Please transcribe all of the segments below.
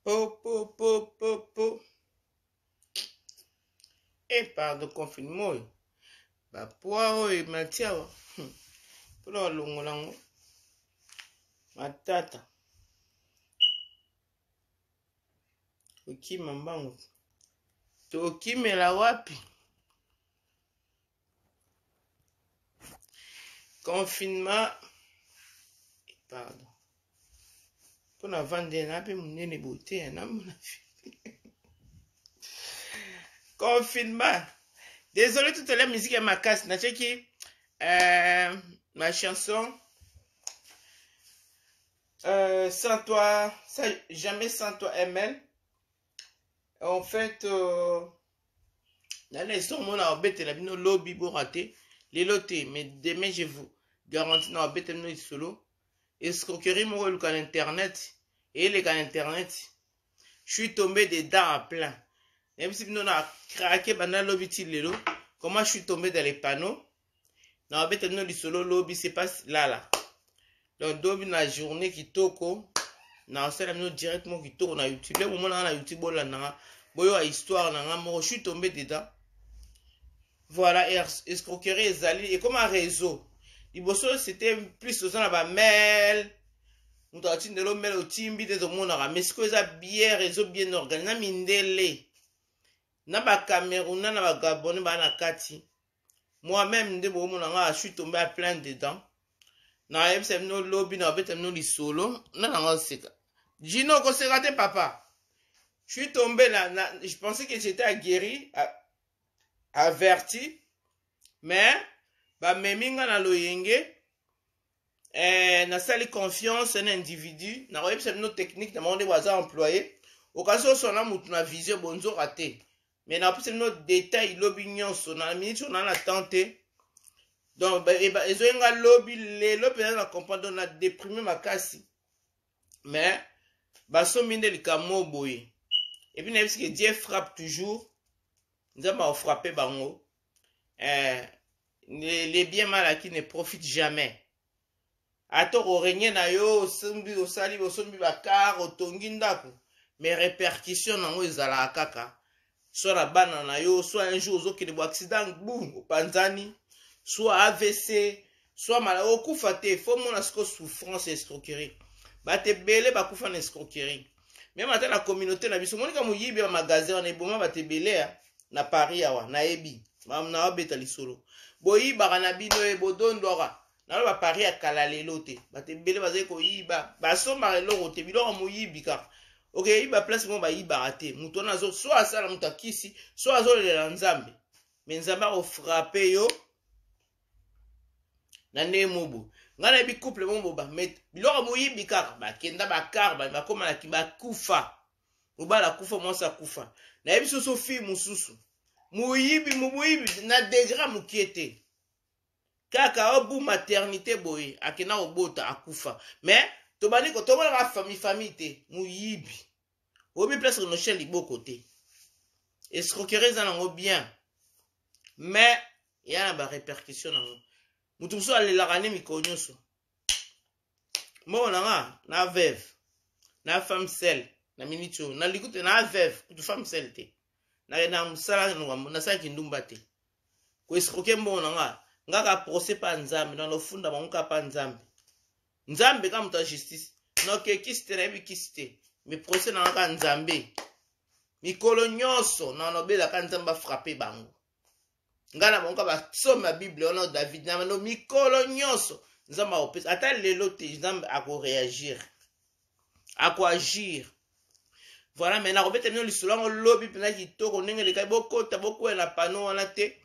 Po. Et pardon, confinement. Ba poids et matière. Pour le longo. Matata. Oki mambango. Toki mela wapi. Confinement. Pardon. Pour la vendre un peu mon nez beauté un homme. Confinement. Désolé toute la musique à ma casse. N'a qui ma chanson. Sans toi, ça, jamais sans toi, ML. En fait, dans les sons, on a embêté la bino lobby pour rater les lotés. Mais demain, je vous garantis, on a embêté nos solo. Escroquerie, moi, le canal internet. Et les canaux internet. Je suis tombé dedans à plein. Même si on a craqué pendant lobby tilo. Comment je suis tombé dans les panneaux. On a embêté nos solo lobby, c'est pas là. Donc, dans la journée qui toko. Na osala mino directement qui tourne na YouTube. Le moment na YouTube bola na boyo a histoire na moi je suis tombé dedans. Voilà, escroquerie ezali et comme un réseau. Liboso c'était plus aux ba mail. Nous t'as dit de l'homme mail au timbi des hommes mais ce que ça bien réseau bien organisé na mindele. Na ba Cameroun na ba Gabon ba na kati. Moi-même de bo je suis tombé à plein dedans. Na yeb c'est no lobby na betem no li solo na nga seka. Gino, qu'on s'est raté, papa. Je suis tombé là. Je pensais que j'étais aguerri, averti. Mais, bah, meminga na loyenge. Na sali confiance un individu. Na roye c'est une technique. Na monde waza employé. Au cas où on a une vision bonzo raté. Mais na plus c'est une détail l'opinion. On a minute on a la tenté. Donc, ils ont un lobby. Les lobby na comprendre. On a déprimé ma casse. Mais baso mine likamo boye. Et puis, que Dieu frappe toujours. Nous avons frappé bango. Les biens mal acquis ne profitent jamais. Ato régner na yo, sombi osali, osombi bakar, otongi ndako. Mais répercussions nango ezala kaka. Soit la bana na yo, soit un jour ozo kile bo accident, boum, au Panzani. Soit AVC, soit malade, okufa te, faut mon asko souffrance et escroquerie. Ba te belé ba kufa na escroquerie. Même à la communauté na biso monika muyibi ba magasin na eboma ba te belé na Paris awa na ebi. Mam na beta lisolo. Boyi ba na bino e bodondora. Na ba Paris a kala lelo te. Ba te belé ba zai ko yiba. Ba somba lelo te biloko muyibi ka. OK, yiba place mo ba yiba raté. Muto na zo soit asala mutakisi, soit azo le nzambe. Mais nzambe o frapper yo na nemobo. Ngana bi couple mon boba met biloko moyibi kaka ba kenda ba karba ba koma na kiba kufa mobala kufa mwasa kufa na yebi soso fi mususu moyibi na degra mukiete kaka obu maternité boye akena obota akufa mais to bani ko to bana famille te moyibi obi place no chien liboko te escroquerie za nango bien mais il y a ba répercussion nango. Mutuso alelaka ne mikonyoso. Mo na veuve, na femme seule, na minito, na likute na veuve, kutu femme seule te. Na musala na sa kindumba te. Ko escroquer mo ngaka procès pa nzambe, na lofunda banguka pa nzambe. Nzambe ka muta justice. No ke kiste na bi kiste. Mais procès na ngaka nzambe. Mikolo nyonso na nobela ka nzamba frapper bango. Ngana bonka ba soma Bible ono David na no mikolo nyonso nzamba opesa ata lelo te nzamba ako réagir ako agir. Voilà maintenant robete mino lisolo lobby pena kitoko ndenge le kai bokota boko na panneau wana te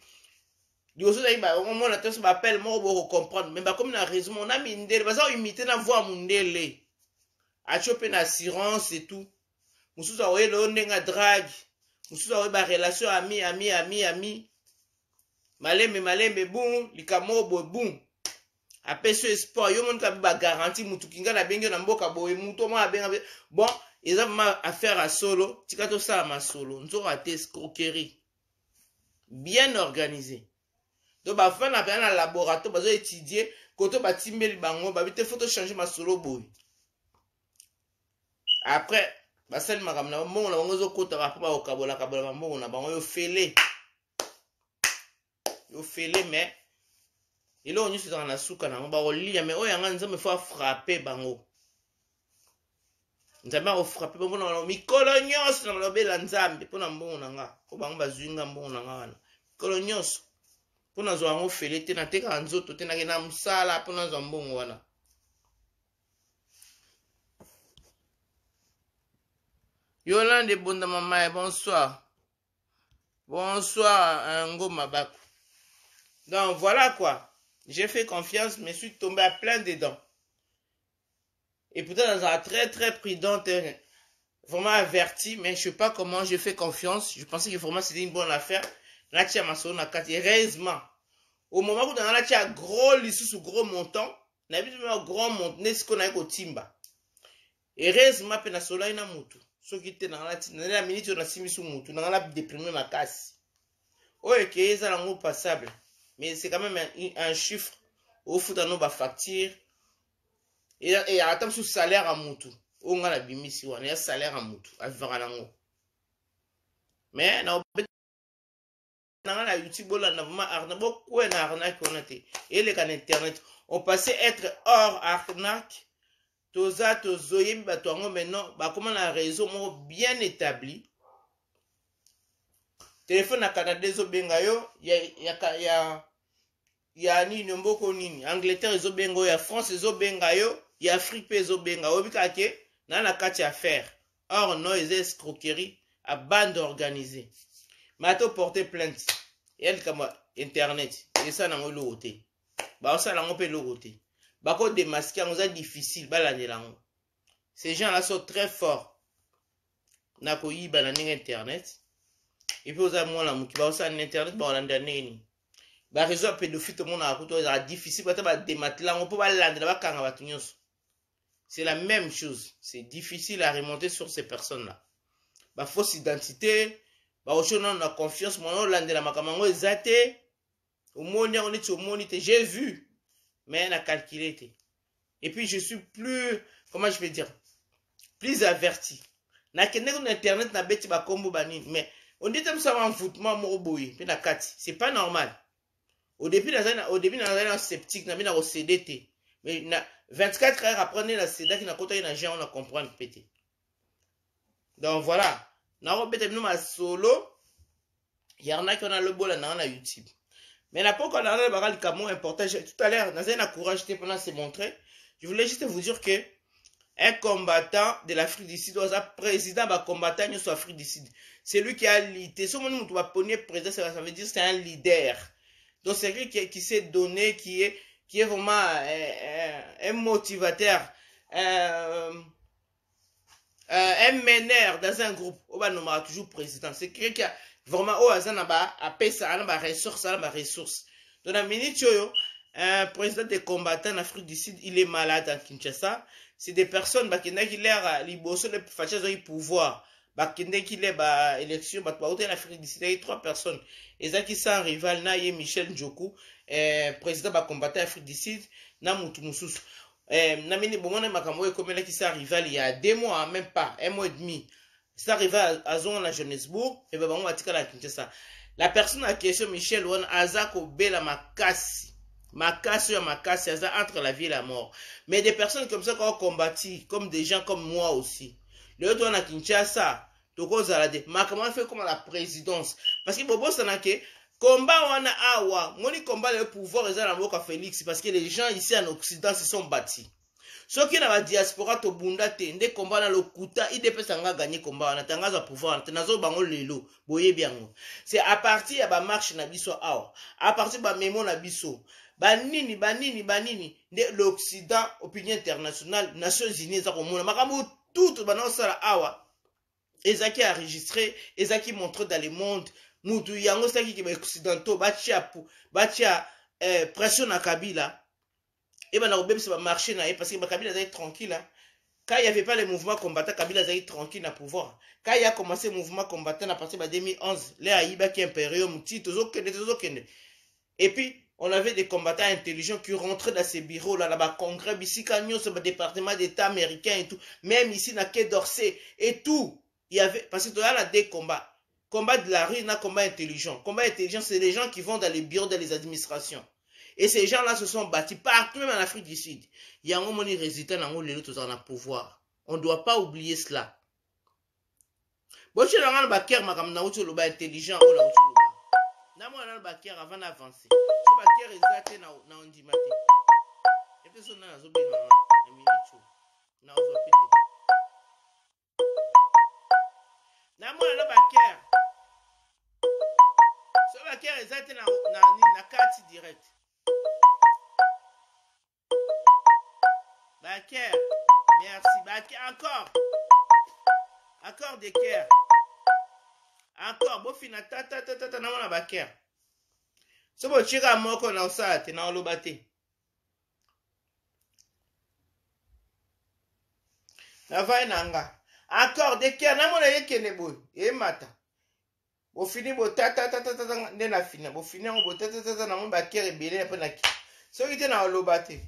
dioso za iba on mona te so ba appel mo bo comprendre mais ba comme na raison on a mindele baza imiter na voix mundele a choper na assurance et tout mususu oye lo ndenga drag mususu oye ba relation ami malembe boum likamo boum apeso espoir yo mon ka ba garantie mutu kinga na bengi na mboka boye mutu ma benga bon ils ont ma affaire à solo tikato ça ma solo nzo raté escroquerie bien organisé donc ba fa na laboratoire bazo étudier koto ba timbeli bango ba bité photo changer ma solo boy après basali makambo na mbongo na bango ezokota bapo bakokabola bambongo na bango yo fele mais eloko nyonso ezaka na suka nango bakolia mais oyo yanga nzambe fo afrape bango nzambe akofrape bango mpona mikolo nyonso na balobela nzambe mpona mbongo na nga po bango bazwi nga mbongo na nga wana mikolo nyonso mpo nazwa yango fele te natekaka nzoto te nakenda mosala mpo nazwa mbongo wana. Yolande Bonda Mamaye, bonsoir. Bonsoir, Ngoma Bakou. Donc voilà quoi. J'ai fait confiance, mais je suis tombé à plein dedans. Et pourtant, dans un très très prudente, vraiment averti, mais je sais pas comment j'ai fait confiance. Je pensais que vraiment c'était une bonne affaire. Là, tu as ma soeur, heureusement. Au moment où tu as un gros lissou, gros montant, on a vu un gros montant, n'est-ce qu'on a eu au timba. Heureusement, pe na sola ina mutu. So qui était dans la minute, on a simi sous mutu, on a déprimé ma casse. Ouais, qui est à passable. Mais c'est quand même un chiffre. Au foot, on a facture. Et attends sous salaire à mutu. On a la bimisi, on a salaire à mutu. À vivre mais na YouTube, on a vraiment arnaque. Beaucoup d'arnaque on a été. Et les canaux internet, on passait être hors arnaque. Toza tozoyebi bato yango maintenant bakoma na réseau moko bien établi. Téléphone na Canada ezobenga yo ya nini mboko nini Angleterre ezobenga yo ya France ezobenga yo ya Afrique pe ezobenga yo bika ke na kati ya affaire. Or non les escroqueries à bande organisée. Mato porter plainte. Elle comme internet et ça na ngolo hoté. Ba ça la ngopé lo hoté. Bako démasquer on a difficile balandelango. Ces gens-là sont très forts. Nako yi balaning internet. Et puis oza mona muki ba osa internet ba olanda neni. Ba réseau pédophile tout le monde a kuto za difficile ba démanteler on peut balandela ba kanga batu nyonso. C'est la même chose, c'est difficile à remonter sur ces personnes-là. Ba fausse identité, ba oshona na confiance mon landela makamango ezate. Au monde on est au monde j'ai vu. Mais elle a calculé. Et puis je suis plus, comment je vais dire, plus averti. Na kende sur internet na beti ba kombo bani, mais on dit comme ça en foutement moroboui, puis na kati, c'est pas normal. Au début na un sceptique, na bina au CDT. Mais na 24 heures après on la CDT qui na kota na gens on a comprendre pété. Donc voilà, na robete nous ma solo, il y en a qui on a le bol na YouTube. Mais la pourquoi on a le camion important, tout à l'heure, dans un courage pendant se montrer, je voulais juste vous dire que un combattant de l'Afrique du Sud, un président va combattant de l'Afrique du Sud. C'est lui qui a l'idée. Si on va pogner président, ça veut dire que c'est un leader. Donc c'est lui qui s'est donné, qui est vraiment un motivateur, un meneur dans un groupe. On va nommer toujours président. C'est quelqu'un qui a vraiment au hasard a ressources. Dans la minute un président des combattants en Afrique du Sud, il est malade à Kinshasa. C'est des personnes qui ont l'air liboso de fâcher au pouvoir. Qui ont élection en Afrique du Sud, il y a 3 personnes. Et ça qui sont rival na Michel Ndjoku, président des combattants en Afrique du Sud, na mutu mususu. Na mini bomona makambo comme là qui sont rival il y a 2 mois, même pas 1 mois et demi. C'est arrivé à Zon à Johannesburg et ben on va dire la Kinshasa. La personne à question Michel Wan Azako Bela Makasi entre la vie et la mort. Mais des personnes comme ça qui ont combattu, comme des gens comme moi aussi. Le autre on a Kinshasa, Toko Zalade, comment fait comme la présidence. Parce que Bobo Sanake, combat wana awa, moni combat le pouvoir et la boka Félix parce que les gens ici en Occident se sont bâtis. Ceux qui na diaspora to bunda te nde combat na lokuta idp sanga gagner combat na tangaza pouvoir na nazo bango lelo boye biango. C'est à partir ya ba marche na biso awa, à partir ba memo na biso. Banini nde l'Occident opinion internationale Nations Unies za komona makambo tout bana sala awa. Ezaki enregistré, ezaki montré dans le monde. Mutu yango saki ki ba occidentaux batia pression na Kabila. Et ben, on a marché parce que Kabila est tranquille. Quand il n'y avait pas les mouvements combattants, Kabila est tranquille à pouvoir. Quand il a commencé le mouvement combattant à partir de 2011, les Aïba qui est impérium, et puis, on avait des combattants intelligents qui rentraient dans ces bureaux-là, là-bas, congrès, ici, Canyon, c'est le département d'État américain et tout, même ici, dans Quai d'Orsay, et tout. Il y avait, parce que là, des combats. Combat de la rue, il y a combat intelligent. Combat intelligent, c'est les gens qui vont dans les bureaux, dans les administrations. Et ces gens-là se sont bâtis partout, même en Afrique du Sud. Il y a un moment où résultat dans le pouvoir. On ne doit pas oublier cela. Bon, tu as un backer, intelligent, Namo na bakière avant d'avancer. Ce bakière exact na ondimate. Et puis son na zobe na minicho. Na ozopete. Namo na bakière. Ce bakière exact na carte direct. Bakière. Merci. Bakière encore. Encore des cœurs. Encore, bo fina ta na mona baker. So bo chika moko na usate na olobate. Na vai nanga. Encore de cœur na mona yekene boy. E mata. Bo fini bo ta ne na fina. Bo fini bo ta na mona baker ebele na pona ki. So ite na olobate.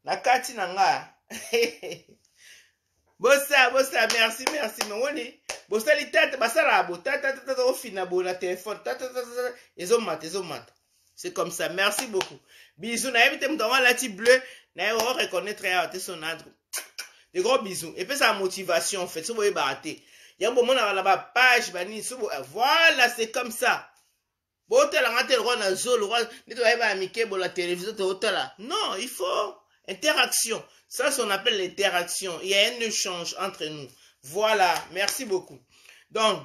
Na kati nanga. Bossa, merci. Mais on est. Bossa, les têtes, au final, bon, la téléphone, ils ont mat. C'est comme ça. Merci beaucoup. Bisous, n'a évité me donner la petite bleue, n'a pas reconnaître son adre. Des gros bisous. Et puis, sa motivation, en fait, si vous voulez barater. Il y a un moment là-bas, page, voilà, c'est comme ça. Bon, tu as le roi dans le roi, tu as la télévision, non, il faut interaction. Ça, c'est ce qu'on appelle l'interaction. Il y a un échange entre nous. Voilà. Merci beaucoup. Donc,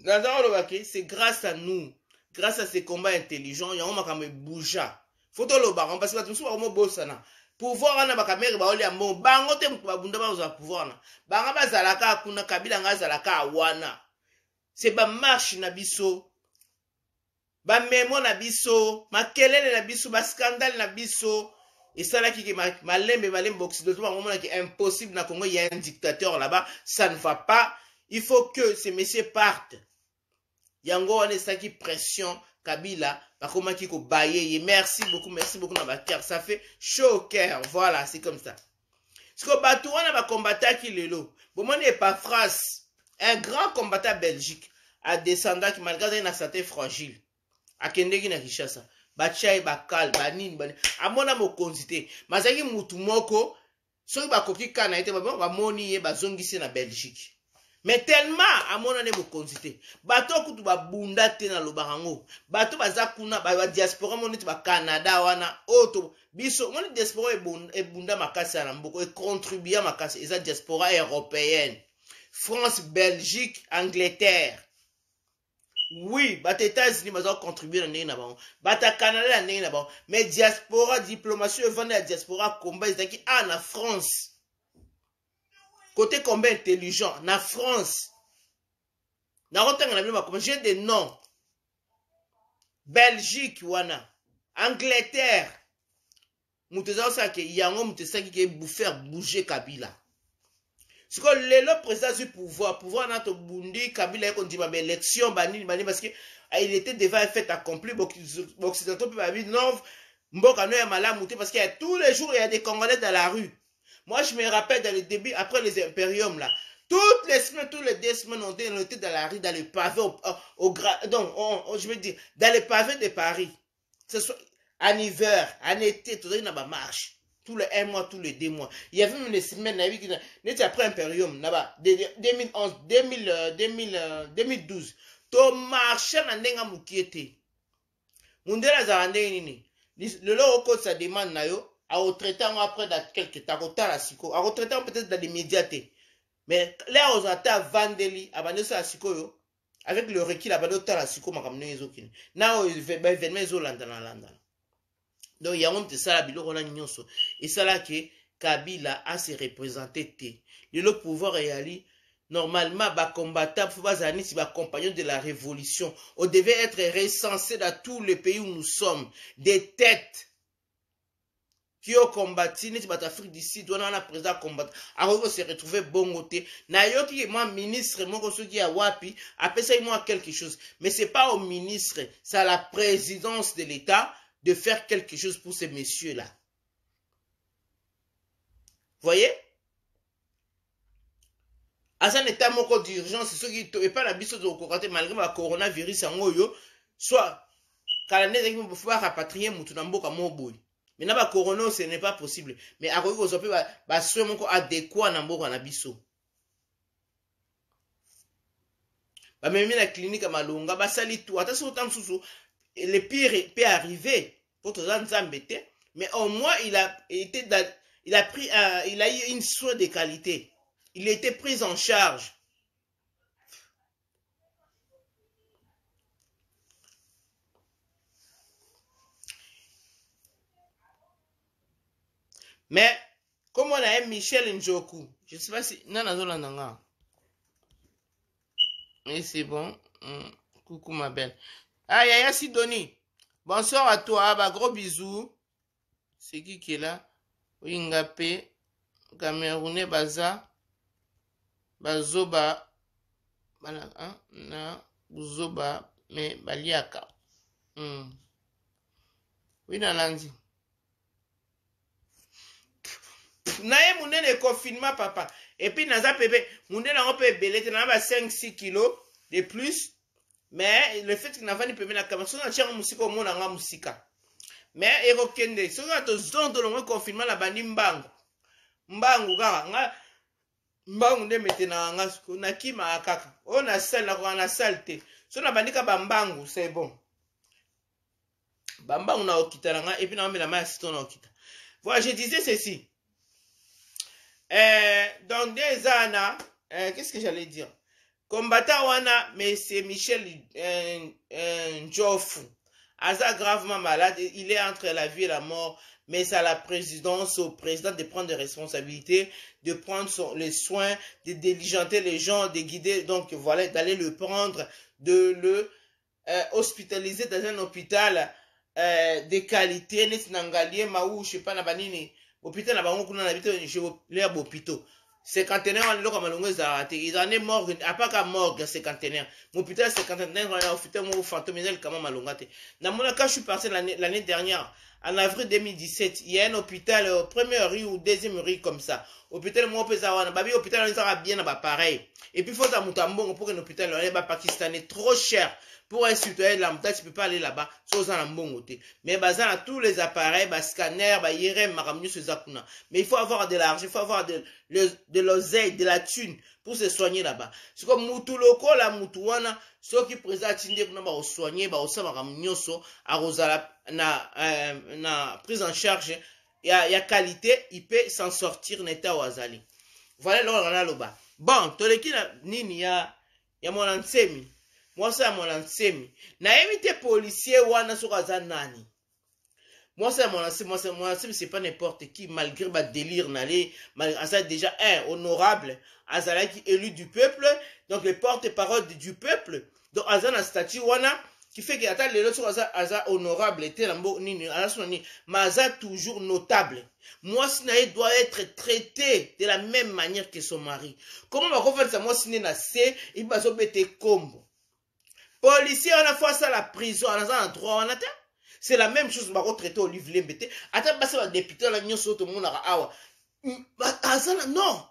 c'est grâce à nous, grâce à ces combats intelligents, il y a un peu de bouger. Faut le baron parce que tout ça, on a beau ça. Pouvoir, on a pas caméra, on a bon. Bango te mkabunda ba uza pouvoir. Banga ba zalaka kuna kabila nga zalaka wana. C'est ba marche na biso. Ba memo na biso. Ma kelele na biso. Ba scandale na biso. Et ça là qui est malembe occidental, qui est impossible dans le Congo, il y a un dictateur là-bas, ça ne va pas. Il faut que ces messieurs partent. Yango on est ça qui pression Kabila, par comment qui ko bailler. Merci beaucoup dans ma cœur, ça fait chaud au cœur. Voilà, c'est comme ça. Ce que bateau on a combattant qui le lot. Bon mon n'est pas phrase. Un grand combattant Belgique a descendu qui malgré une santé fragile. A Kendegi na Kinshasa. Bachai bakal banini bani amona mokonzité mazaki mutu moko soki bakoki kana ete ba moni ye bazongisi na Belgique mais tellement amona ne mokonzité bato kutu babunda te na lobarango bato bazakuna ba diaspora moniti ba Canada wana oto biso moni diaspora ebunda makasi na mboko e contribuer makasi eza diaspora européenne France, Belgique, Angleterre. Oui, bat États-Unis ont contribué dans le monde. Bat Canada dans le monde. Mais diaspora, diplomatie, vendre la diaspora, combat, c'est qui en France. Côté combat intelligent, en France. J'ai des noms. Belgique, wana. Angleterre. Mouteza ça que yango mouteza qui faire bouger Kabila. C'est que le président du pouvoir n'a pas bundi Kabila qu'on dit mais élection bani parce que il était devant un fait accompli occidentaux peut dire non mboka no ya malamu parce qu'il y a tous les jours il y a des Congolais dans la rue. Moi je me rappelle dans le début après les impériums là toutes les semaines tous les 2 semaines on était dans la rue dans les pavés donc je veux dire dans les pavés de Paris ce soit en hiver en été tout ça il y a une marche. Tous les 1 mois, tous les 2 mois. Il y avait même des semaines, qui après Imperium, là-bas, 2011, 2012. To marché na ndenga mukiete. Mundela za ndeni. Le lot code sa demande na yo, à retraiter après dans quelques temps, à siko, à retraiter peut-être dans l'immédiateté. Mais là, on a vendeli, abandonné ça à siko yo, avec le requis, abandonné ça à siko, ma kamne ezokine. Na o événement ezolanda na landa. Donc, il y a un petit ça, et ça là que Kabila a se représenté. Le pouvoir est allé. Normalement, les combattants, les compagnons de la révolution, on devait être recensés dans tous les pays où nous sommes. Des têtes. qui ont combattu, n'est-ce pas, Afrique du Sud, on a un président combattu, alors qu'on s'est retrouvé bon côté. N'ayant qui moi ministre, moi qu'on se dit à Wapi, après ça, moi quelque chose. Mais c'est pas au ministre, c'est à la présidence de l'État de faire quelque chose pour ces messieurs-là. Voyez? À un état moko d'urgence, c'est ce qui est pas la bise de côté malgré le coronavirus en oyo, soit calendrier qui me faut rapatrier mutunambo comme moboy. Mais na ba corona ce n'est pas possible. Mais à cause de ba soin moko adéquat na mboka na biso. Ba même la clinique à Malonga, ba sali tout. Attention autant sous le pire peut arriver pour tous les embêtés. Mais au moins il a été il a eu une soin de qualité. Il a été pris en charge. Mais, comme on a un Michel Njoku, je ne sais pas si... Non, non. Mais c'est bon. Coucou ma belle. Ah, Yaya Sidoni. Bonsoir à toi. Bah, gros bisous. C'est qui est là? Ingapé. Camerounais Baza. Bazoba. Na Zoba. Mais Baliaka. Oui, Nalandi. Naye munene confinement papa. Et puis naza bébé, munene on peut belete na ba 5-6 kilos de plus. Mais le fait qu'il n'a pas ni pemé na kamaso na tchanga musika o mona nga musika. Mais ero kende, so nga to zondo lo confinement la bandi mbangu. Mbangu kaka nga mbangu nde mete na nga na kima akaka. O na salle na salte. So na bandika ba mbangu, c'est bon. Ba mbangu na okita na nga et puis na mbela ma sito na okita. Voilà, je disais ceci. Dans des années, qu'est-ce que j'allais dire? Combattant wana, mais c'est Michel Ndjofu. Aza gravement malade, il est entre la vie et la mort, mais c'est à la présidence, au président de prendre des responsabilités, de prendre les soins, de diligenter les gens, de guider, donc voilà, d'aller le prendre, de le hospitaliser dans un hôpital de qualité, n'est-ce n'angalier, maou, je sais pas, nabanini. Hôpital na bango kuna na bito je l'air hôpital cinquantenaire on loka malongo za ils en est mort à pas qu'à mort cinquantenaire mon hôpital cinquantenaire on hôpital mon fantominel comment malongate na mona quand je suis passé l'année dernière en avril 2017 il y a un hôpital première rue ou deuxième rue comme ça hôpital mo pesa wana babi hôpital on sera bien ba pareil et puis faut ta mutambongo pour un hôpital on est ba pakistanais trop cher. Pour un citoyen de la tu peux pas aller là-bas, sans un bon côté. Mais bazar à tous les appareils, scanner, IRM, maramnu, mais il faut avoir de l'argent, il faut avoir de l'oseille, de la thune pour se soigner là-bas. C'est comme Moutou Loko, la Moutouana, ceux qui présentent pour soigner, aussi maramnu, na prise en charge, il y a qualité, il peut s'en sortir neta au azali. Voilà là là-bas. Bon, toleki nini ya mon ansemi. Moi, c'est mon ensemi. Na évité policier wana sokaza nani. Moi, c'est mon ensemi, c'est pas n'importe qui, malgré ma délire, n'allez, malgré déjà honorable, Azala qui élu du peuple, donc le porte-parole du peuple, donc Azana statut wana, qui fait qu'il attend les autres Aza honorable, était lambo nini, mais Aza toujours notable. Moi, Sinaï doit être traité de la même manière que son mari. Comment ma conférence à moi, Sinaï na c'est, il va se mettre combo. Policier, on a fait ça à la prison, on a ça en droit, on a c'est la même chose, on va traiter au livre l'embêté. Attends, parce que le député, là, tout le monde a awa. Non!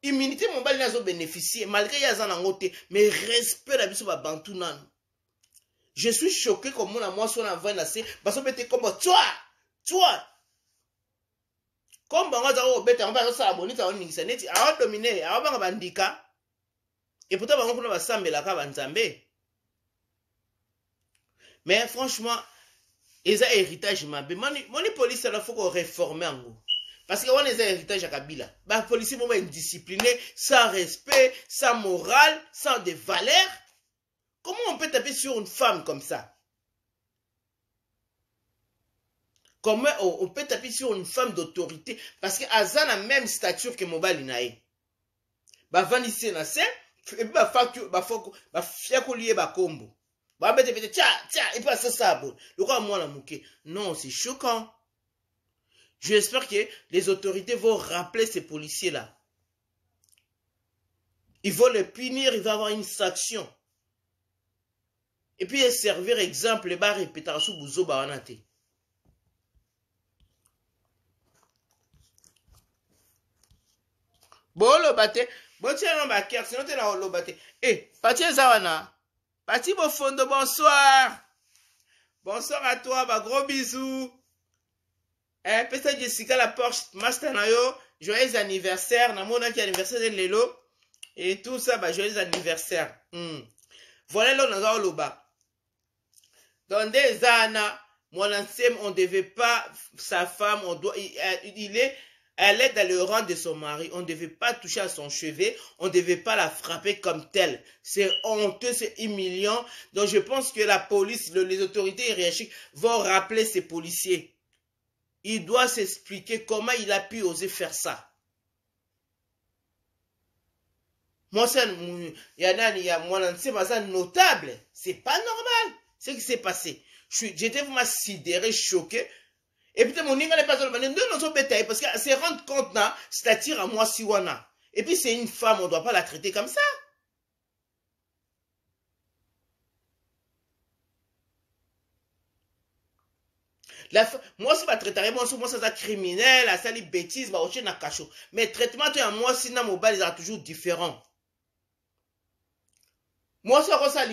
Immunité, mon bal, n'a bénéficié, malgré y a ça en côté, mais respect la vie sur la bantounan. Je suis choqué comme moi, si on a vu assez, parce que c'était comme toi! Comme on va ça abonner, on va net, on va dominer, on va bandika. Et pourtant, on va s'embêter la cabanzambé. Mais franchement, ils ont héritage mabé. Mon police, il faut qu'on réforme en gros. Parce que on a héritage à Kabila. Les policiers vont être disciplinés, sans respect, sans morale, sans des valeurs. Comment on peut taper sur une femme comme ça? Comment on peut taper sur une femme d'autorité? Parce que Azan a la même stature que Mobile Inae. Vanissé na se, et puis fiako lié combo. Tiens, il passe ça. Le quoi moi la mouké. Non, c'est choquant. J'espère que les autorités vont rappeler ces policiers-là. Ils vont les punir, il va y avoir une sanction. Et puis, servir exemple, les bas répéter sous Bouzo Bawanate. Bon, le bate, bon, tiens, non, ma carte, sinon, t'es là, le bate. Eh, Pati Zawana, Pati Bofondo, bonsoir. Bonsoir à toi, bah, gros bisous. Eh, peut-être Jessica la Porsche, Master Nayo, joyeux anniversaire, Namona qui anniversaire de Lelo, et tout ça, bah, joyeux anniversaire. Voilà, là, on a le bas. Dans des années, mon ancien, on ne devait pas, sa femme, elle est dans le rang de son mari. On ne devait pas toucher à son chevet. On ne devait pas la frapper comme telle. C'est honteux, c'est humiliant. Donc je pense que la police, les autorités hiérarchiques vont rappeler ces policiers. Il doit s'expliquer comment il a pu oser faire ça. Moi, il y a mon ancien, notable. C'est pas normal. Ce qui s'est passé. J'étais vraiment sidéré, choqué. Et puis, mon niveau n'est pas seulement. Parce que se rendre compte, c'est-à-dire à moi, Siwana. Et puis, c'est une femme, on ne doit pas la traiter comme ça. Moi, si je traiterais, moi, c'est un criminel, ça, les bêtises, mais traitement, moi, sinon, mon bal, il est toujours différent. Moi, si je suis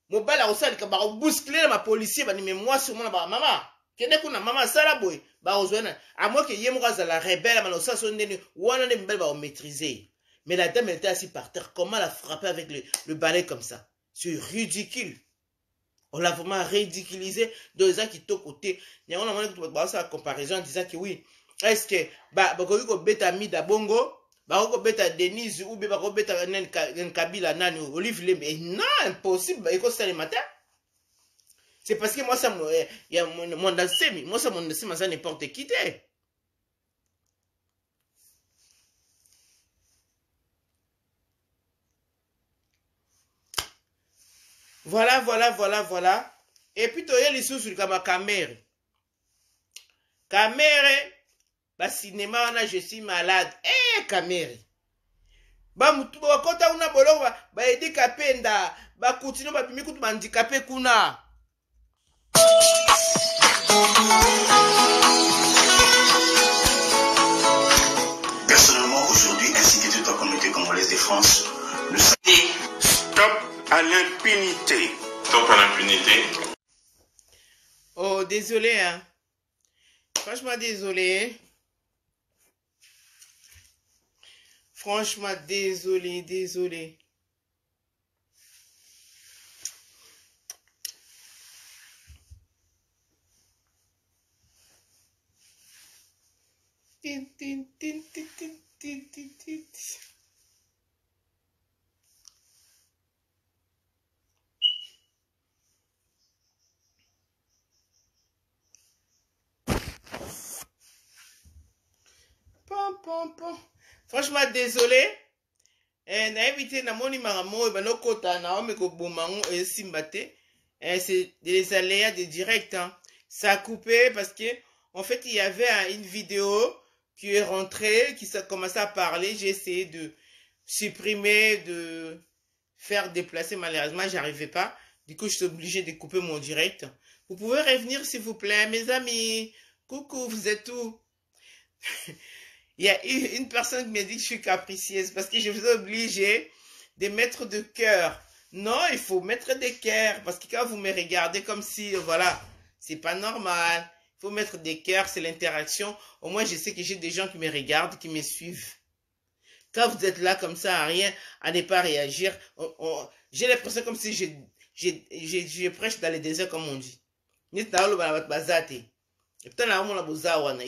mobile a osali ka ba bousculer ma policier ba ni mais moi sur moi ba maman kende kuna mama sala boy ba ozona à moi que yemo za la rebelle ma ça son nene wana ne mbele ba maîtriser mais la dame elle était assise par terre, comment la frapper avec le balai comme ça, c'est ridicule. On l'a vraiment ridiculisé dans les gens qui sont côté. On a demandé la comparaison en disant que oui, est-ce que ba ko beta mi da bongo Bako beta Denise ou bako beta Kabila nani Olive Lembe. Non, impossible. Et ça le matin. C'est parce que moi ça il y a mon ancien, moi ça mon ancien ça n'importe qui t'es. Voilà. Et puis toi il y a les sous sur la caméra. Caméra, ba cinéma on a je suis malade. Caméra. Ba mutu ba kota una boloko ba edi kapenda ba kutino ba pimi kutu bandikape kuna. Personnellement aujourd'hui ainsi que toute la communauté congolaise de France, le stop à l'impunité. Stop à l'impunité. Oh désolé hein. Franchement désolé. Franchement, désolé. Pom. Franchement, désolé. Na évité na moni maramo ba no kota na ome ko bomango et simbate. C'est des aléas de direct hein. Ça a coupé parce que en fait, il y avait une vidéo qui est rentrée, qui a commencé à parler, j'ai essayé de supprimer, de faire déplacer, malheureusement, j'arrivais pas. Du coup, je suis obligé de couper mon direct. Vous pouvez revenir s'il vous plaît, mes amis. Coucou, vous êtes où? Il y a une personne qui m'a dit que je suis capricieuse parce que je vous ai obligé de mettre de cœur. Non, il faut mettre des cœurs parce que quand vous me regardez comme si, voilà, c'est pas normal. Il faut mettre des cœurs, c'est l'interaction. Au moins, je sais que j'ai des gens qui me regardent, qui me suivent. Quand vous êtes là comme ça, à rien, à ne pas réagir, j'ai l'impression comme si je prêche dans les déserts, comme on dit. Il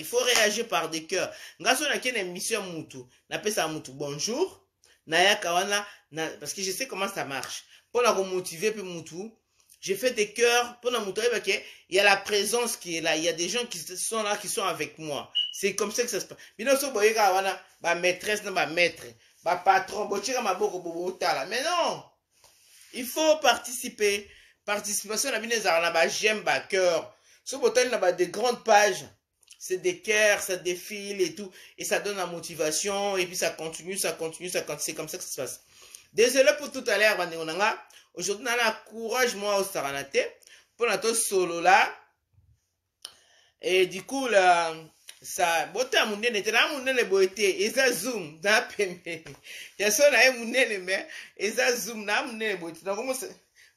faut réagir par des cœurs. Parce que je sais comment ça marche. Pour la remotiver, je fais des cœurs pour la montrer parce qu'il y a la présence qui est là. Il y a des gens qui sont là, qui sont avec moi. C'est comme ça que ça se passe. Ma maîtresse, ma maître, ma patron, mais non. Il faut participer. Participation, j'aime ma cœur. Ce bouton, il y a des grandes pages. c'est des cœurs, ça défile et tout, et ça donne la motivation, et puis ça continue, ça continue, ça continue, c'est comme ça que ça se passe. Désolé pour tout à l'heure, aujourd'hui, on a courage, moi, au Saranate, pour notre solo là, et du coup, là, ça, bota munene, t'es là, munene boité, et ça zoom, dans pembe, y'a ça là, munene, mais, et ça zoom, na munene boité, donc,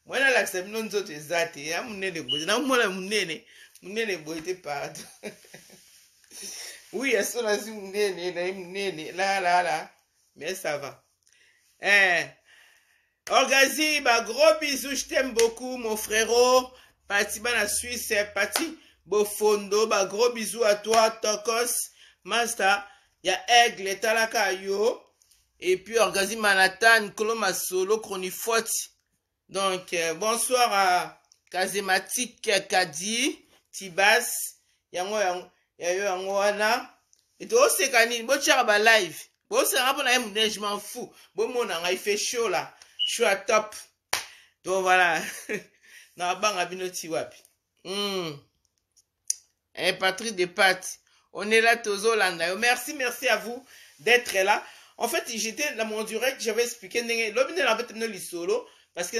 moi, là, l'accepte, non, nous autres, exact, y'a munene boité, na moi, là, munene boité, pardon. Oui, y'a ça là, munene, là, mais ça va. Orgazi, bah, gros bisous, je t'aime beaucoup, mon frérot. Pati, bah, la Suisse, c'est Pati, Bofondo, bah, gros bisous à toi, Tokos, Master. Y'a Aigle, Talaka, yo. Et puis, Orgazi, Manhattan, Koloma Solo, Chronifort. Donc, bonsoir à Kazematik, Kadi, Tibas, Yango, Yangoana. Et toi, c'est Kani, bon, tu as live. Bon, c'est un peu la même, je m'en fous. Bon, mon, il fait chaud là. Je suis à top. Donc voilà. Na banga binoti wapi. Patrick de Pat. On est là, Tozo Landa. Merci à vous d'être là. En fait, j'étais dans mon direct, j'avais expliqué. L'objet de la bête de l'isolo. Parce que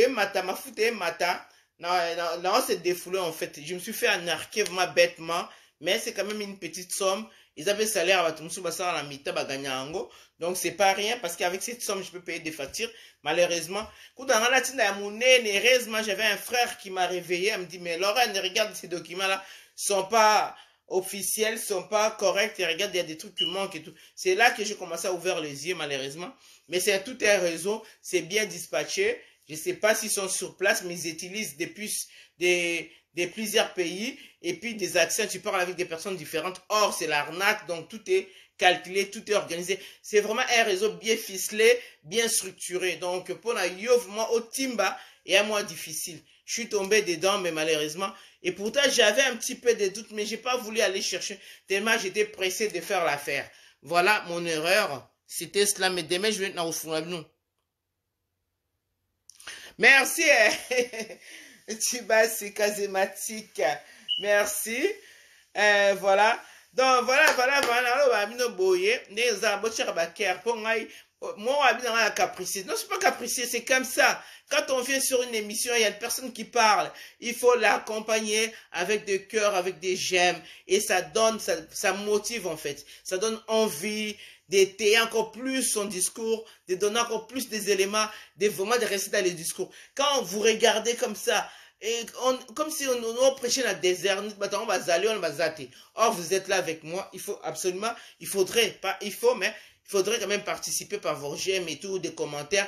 mata, ma foute mata. On s'est défoulé en fait. Je me suis fait anarquer vraiment bêtement. Mais c'est quand même une petite somme. Ils avaient salaire à Batumsu Bassar la mita Baganyango. Donc c'est pas rien parce qu'avec cette somme, je peux payer des factures. Malheureusement. Heureusement, j'avais un frère qui m'a réveillé. Il me dit, mais Lorraine, regarde ces documents-là. Sont pas officiels, sont pas corrects. Et regarde, il y a des trucs qui manquent et tout. C'est là que j'ai commencé à ouvrir les yeux, malheureusement. Mais c'est tout un réseau. C'est bien dispatché. Je sais pas s'ils sont sur place, mais ils utilisent des puces, des plusieurs pays, et puis des accents, tu parles avec des personnes différentes. Or, c'est l'arnaque, donc tout est calculé, tout est organisé. C'est vraiment un réseau bien ficelé, bien structuré. Donc, pour la Yov, moi, au Timba, et à moi, difficile. Je suis tombé dedans, mais malheureusement. Et pourtant, j'avais un petit peu de doute, mais j'ai pas voulu aller chercher, tellement j'étais pressé de faire l'affaire. Voilà mon erreur. C'était cela, mais demain, je vais être dans le nous. Merci. Tibas, c'est Kazematik. Merci. Voilà. Donc, voilà. Moi, capricieux. Non, c'est pas capricieux, c'est comme ça. Quand on vient sur une émission, il y a une personne qui parle. Il faut l'accompagner avec des cœurs, avec des j'aime. Et ça donne, ça motive en fait. Ça donne envie d'étayer encore plus son discours, de donner encore plus des éléments, vraiment de rester dans les discours. Quand vous regardez comme ça, et comme si on prêchait dans le désert, on va zaler, on va zater. Or, vous êtes là avec moi, il faut absolument, il faudrait quand même participer par vos j'aime et tout, des commentaires.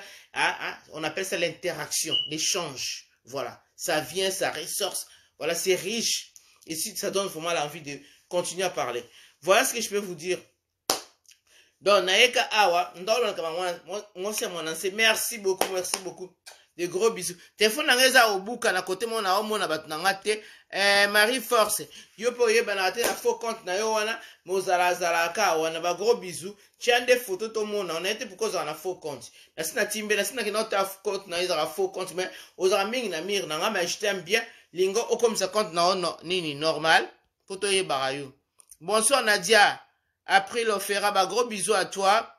On appelle ça l'interaction, l'échange. Voilà, ça vient, ça ressource. Voilà, c'est riche. Et si ça donne vraiment l'envie de continuer à parler. Voilà ce que je peux vous dire. Donc, Naeka Awa, merci beaucoup. De gros bisous. Téléphone nangeza obuka na côté mon na mona bat nangate Marie Force. Yo po yeba na te na faux compte na yo wana mozala zalaka wana ba gros bisous. Tiande photo to mona on était pourquoi on a faux compte. Na sina timbe na sina kinota compte na isa faux compte mais ozara mingi na mir na ngama je t'aime bien lingo o comme ça compte na ono nini normal photo yeba yo. Bonsoir Nadia. Après l'offera ba gros bisous à toi.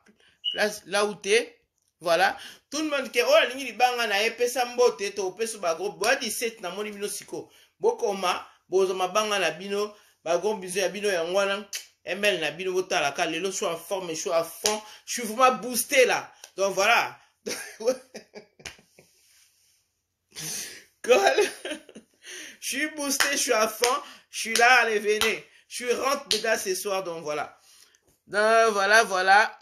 Là où t'es. Voilà. Tout le monde qui est oh lingi libanga na epesa mbote to opeso ba gros bois 17 na moni bino siko. Bokoma bozo mabanga na bino ba gros bisous ya bino ya ngwana ML na bino botala ka lelo soit en forme et soit à fond. Je suis vraiment boosté là. Donc voilà. Je suis boosté, je suis à fond, je suis là, allez venez. Je suis rentre dedans ce soir donc voilà. Donc voilà.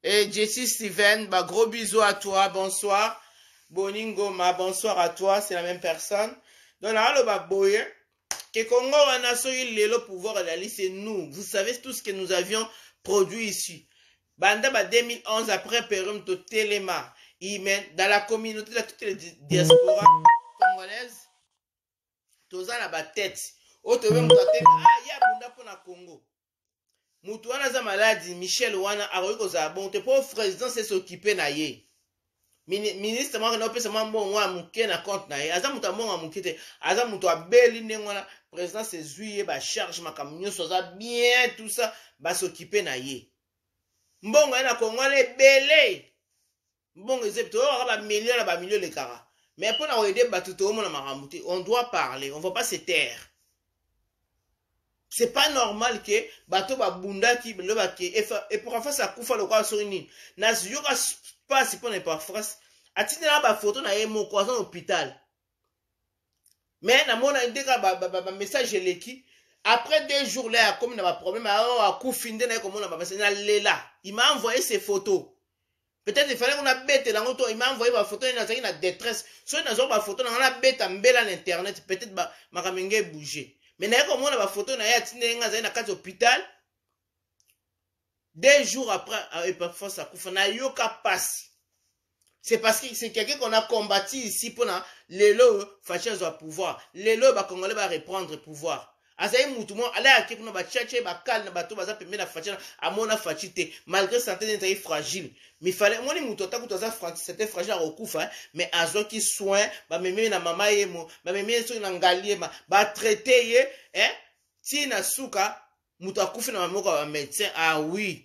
Et Jessie Steven, bah gros bisous à toi, bonsoir. Boningo, bonsoir à toi, c'est la même personne. Donc là, le baboye, que Congo a le pouvoir réaliser, c'est nous. Vous savez tout ce que nous avions produit ici. Banda 2011 après Pérum to Téléma, dans la communauté de toutes les diasporas congolaises, tous à la tête. Autre même il y a bunda pour la Congo. Mutuana za maladi Michel wana aroiko za bon te pour président c'est s'occuper na ye. ministre moi na pesa mbongo a muke na compte na ye aza muta mbongo a muke te aza muto abeli ndenge na président se zuye ba charge makamnyo so za bien tout ça ba s'occuper na ye mbongo na Congo na belé mbongo ezepto ba millions les kara mais pour na aider ba tout monde na makamute on doit parler on va pas se taire. C'est pas normal que bato ba bunda ki le ba ki et pour faire ça kufa le quoi sur une na yoka passe pour ne pas France atine la ba photo na yemo kwa dans hôpital mais na mona ndeka ba message leki après 2 jours là comme na ba problème a kufinde na comme na ba message na lela il m'a envoyé ses photos peut-être il fallait qu'on a bête là il m'a envoyé ba photo na détresse so na zo ba photo na bête mbela na internet peut-être ba makamenge bouger. Mais na comme on a ba photo na ya tinenga za na kati hôpital 2 jours après parfois ça kufa na yoka passe. C'est parce que c'est quelqu'un qu'on a combattu ici pour na lelo fachas au pouvoir. Lelo ba congolais va reprendre pouvoir. Azaï mutumo ala akip no ba tchatche ba kal na bato baza pembe na fachana amona fachite malgré santé n'était fragile. Mais fallait moni mutota kutoza c'était fragile à okufa mais azo qui soin ba meme na mama yemo ba meme so na ngaliema ba traiter ye ti na suka mutakufa na mamoko ba médecin ah oui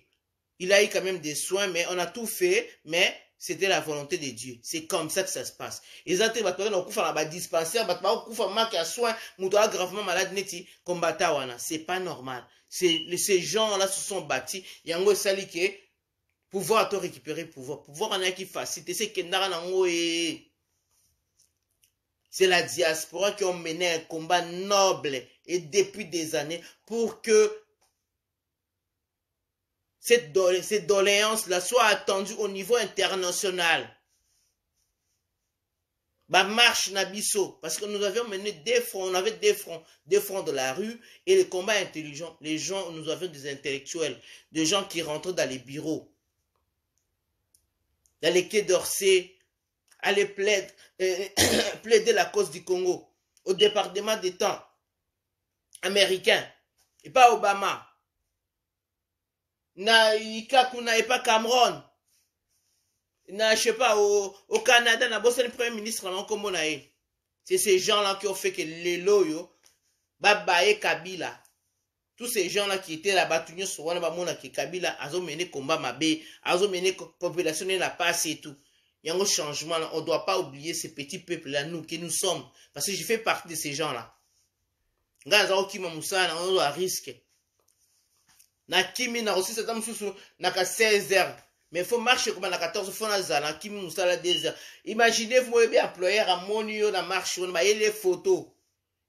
il a eu quand même des soins mais on a tout fait mais c'était la volonté de Dieu. C'est comme ça que ça se passe. Ils ont été dans dispensaire, manque à soins, gravement malade, c'est pas normal. Ces gens-là se sont bâtis. Il y a un sali qui est pouvoir te récupérer, pouvoir en a qui facilite. C'est la diaspora qui a mené un combat noble et depuis des années pour que cette doléance-là soit attendue au niveau international. Bah marche Nabiso, parce que nous avions mené des fronts, on avait des fronts de la rue et les combats intelligents. Les gens, nous avions des intellectuels, des gens qui rentraient dans les bureaux, dans les quais d'Orsay, allaient plaider la cause du Congo au département d'État américain et pas Obama. Na Ikakuna et pas Cameroun. Na, je sais pas, au Canada, na bossé le premier ministre, c'est ces gens-là qui ont fait que les loyaux, Babaye Kabila, tous ces gens-là qui étaient là-bas, tout le monde qui Kabila, ils ont mené combat mabé, ils ont mené population la passe et tout. Il y a un changement, on ne doit pas oublier ces petits peuples-là, nous, qui nous sommes. Parce que je fais partie de ces gens-là. Quand on doit risquer. Na kimi na aussi c'est na 16 heures mais il faut marcher comme na 14 faut na zala kimi musala 2 heures. Imaginez vous ebe employeur a moni yo na marche on ba les photos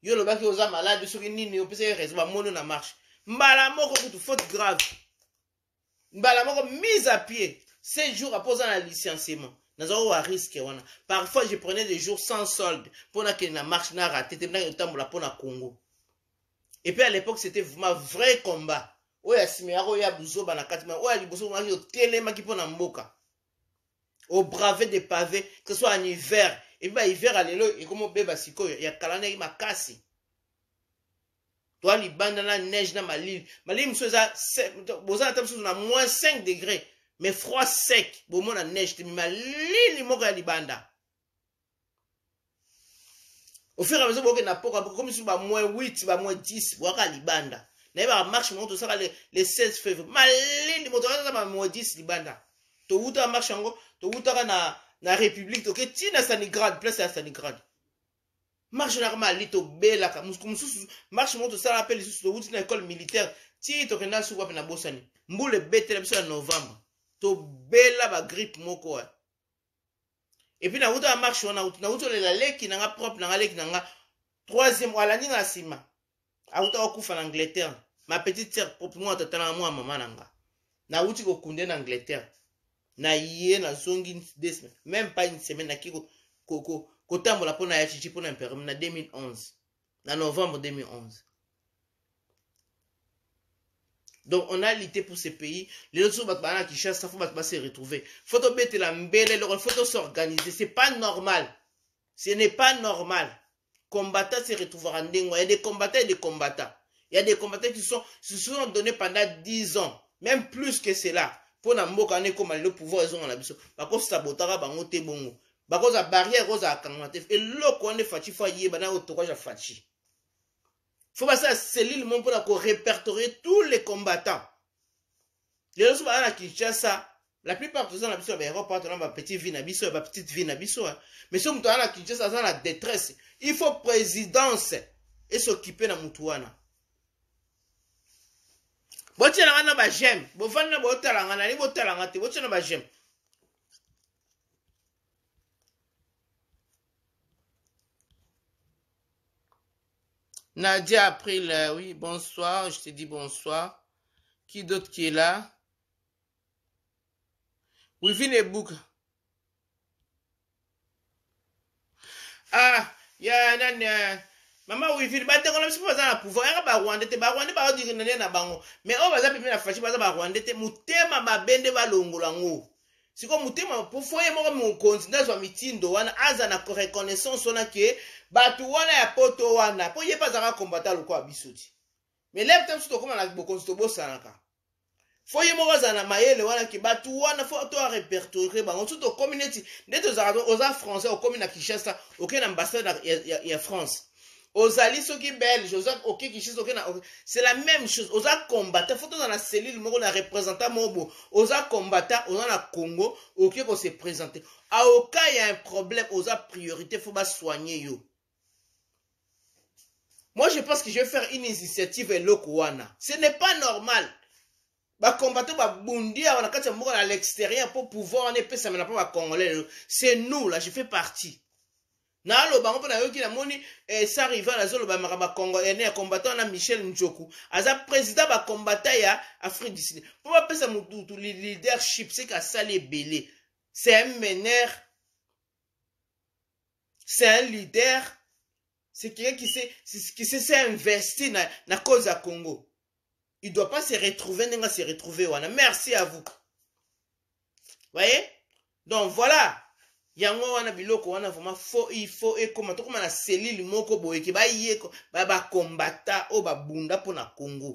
yo lo ba ki oza malade soki nini yo pese raison ba moni na marche mbala moko kutu faute grave mbala moko mise à pied 7 jours après un licenciement na zo wa risque wana parfois je prenais des jours sans solde pour na que na marche na raté te na tambola pour na Congo et puis à l'époque c'était vraiment vrai combat. Oya simero ya buzo bana katima oya liboso ma yo telema ki pona mboka au braver des pavés que ce soit en hiver et puis hiver alelo et comme beba siko ya kalana ki makasi toi libanda na neige na malili msoza boza na na moins 5 degrés mais froid sec bo mona neige te malili moko ya libanda au fur et à mesure boke na poka comme si ba moins 8 ba moins 10 boka libanda. N'a marche monte ça les 16 février malini moto na moins 10 libanda to uta marche ngo to uta na république to ke tina Stalingrad place à Stalingrad marche normal lito bela ka mususu marche monte ça rappelle sous to uta na école militaire ti to kena su kwa na bosani mbule betela biso en novembre to bela ba grippe moko et puis na uta marche na uta la leki na propre na leki na 3e wala ni na sima auta okufa en Angleterre. Ma petite sœur, pour moi, t'attends moi, maman nanga. Na uti ko kunde en Angleterre. Na yé na zongi des semaines. Même pas une semaine na kiko tambola pona ya chichi pona permis na 2011. Na novembre 2011. Donc on a lutté pour ces pays. Les autres batbana qui chassent, ça faut se retrouver. Faut bête la mbele, il faut s'organiser. C'est pas normal. Ce n'est pas normal. Combattants se retrouvent en dengue. Il y a des combattants et des combattants. Il y a des combattants qui se sont donnés pendant 10 ans, même plus que cela, pour na mboka ne koma le pouvoir ezonga na biso bako sabotaka bango te bongo bako za barrière ko za kangama te eloko wane fachi fa yeba na otoka ja fachi faut passer à cellule mon pour répertorier tous les combattants les autres ba na Kinshasa la plupart de gens na biso ba aéroport na ba petite vie na biso ba petite vie na biso mais si mutu na Kinshasa ça la détresse il faut présidence et s'occuper na mutu wana botia na ba j'aime bo vanda bo talanga na ni bo talanga te botia na ba j'aime Nadia April, oui, bonsoir, je te dis bonsoir. Qui d'autre qui est là? Within a book. Ah, ya nan Maman Within, ba te kono sipo za pouvoir ya ba Rwanda te ba Rwanda ba odi na bango. Mais on va za pepe na fachi ba za ba Rwanda te mutema ba bende ba longola ngo. Siko mutema pour foyer moko mon continent zo mitindo wana aza na reconnaissance wana ke batu wana ya poto wana po ye pas za combattre le quoi bisoti. Mais lève temps to koma na bokonzi to bosanaka. Foye moko za na mayele wana ke batu wana fo to répertorier bango to community ndeto za oza français au commune na Kinshasa aucun ambassade ya France. Ozali soki belge oza ok Kinshasa ok na c'est la même chose oza combattant faut dans la cellule moko na représentant mobo oza combattant oza na Congo ok ko se présenter a au cas il y a un problème oza priorité faut ba soigner yo. Moi je pense que je vais faire une initiative lokowana ce n'est pas normal ba combattant ba bundi a kati moko à l'extérieur pour pouvoir ne pas ça na pas congolais c'est nous là je fais partie. Na lo bango pona yoki na moni ça rival na zolo ba makaba Congo ene combattant na Michel Njoku aza président ba combattant ya Afrique du Sud pour pas pesa mutu leadership c'est ka sale belé c'est un meneur c'est un leader c'est quelqu'un qui s'est investi na cause à Congo il doit pas se retrouver n'enga se retrouver wana merci à vous voyez donc voilà yango wana biloko wana vraiment il faut et comment to comme na cellule moko boye ki ba yeko ba combattant o ba bunda pona Congo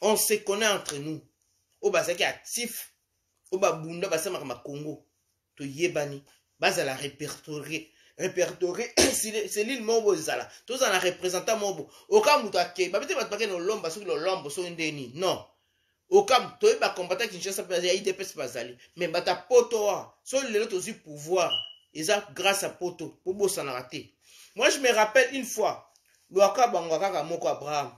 on se connaît entre nous o ba saki actif o ba bunda ba sama ma Congo to yebani baza la répertorier cellule mobo zala to za na représentant mobo o ka muto ake ba bete ba no lomba so lo lombo so ndeni non au cas toi ba combattre Kinshasa pa ya IDPS bazali mais bata poto so lelo tozi pouvoir eza grâce à poto pour bosana raté. Moi je me rappelle une fois loaka bangwaka moko Abraham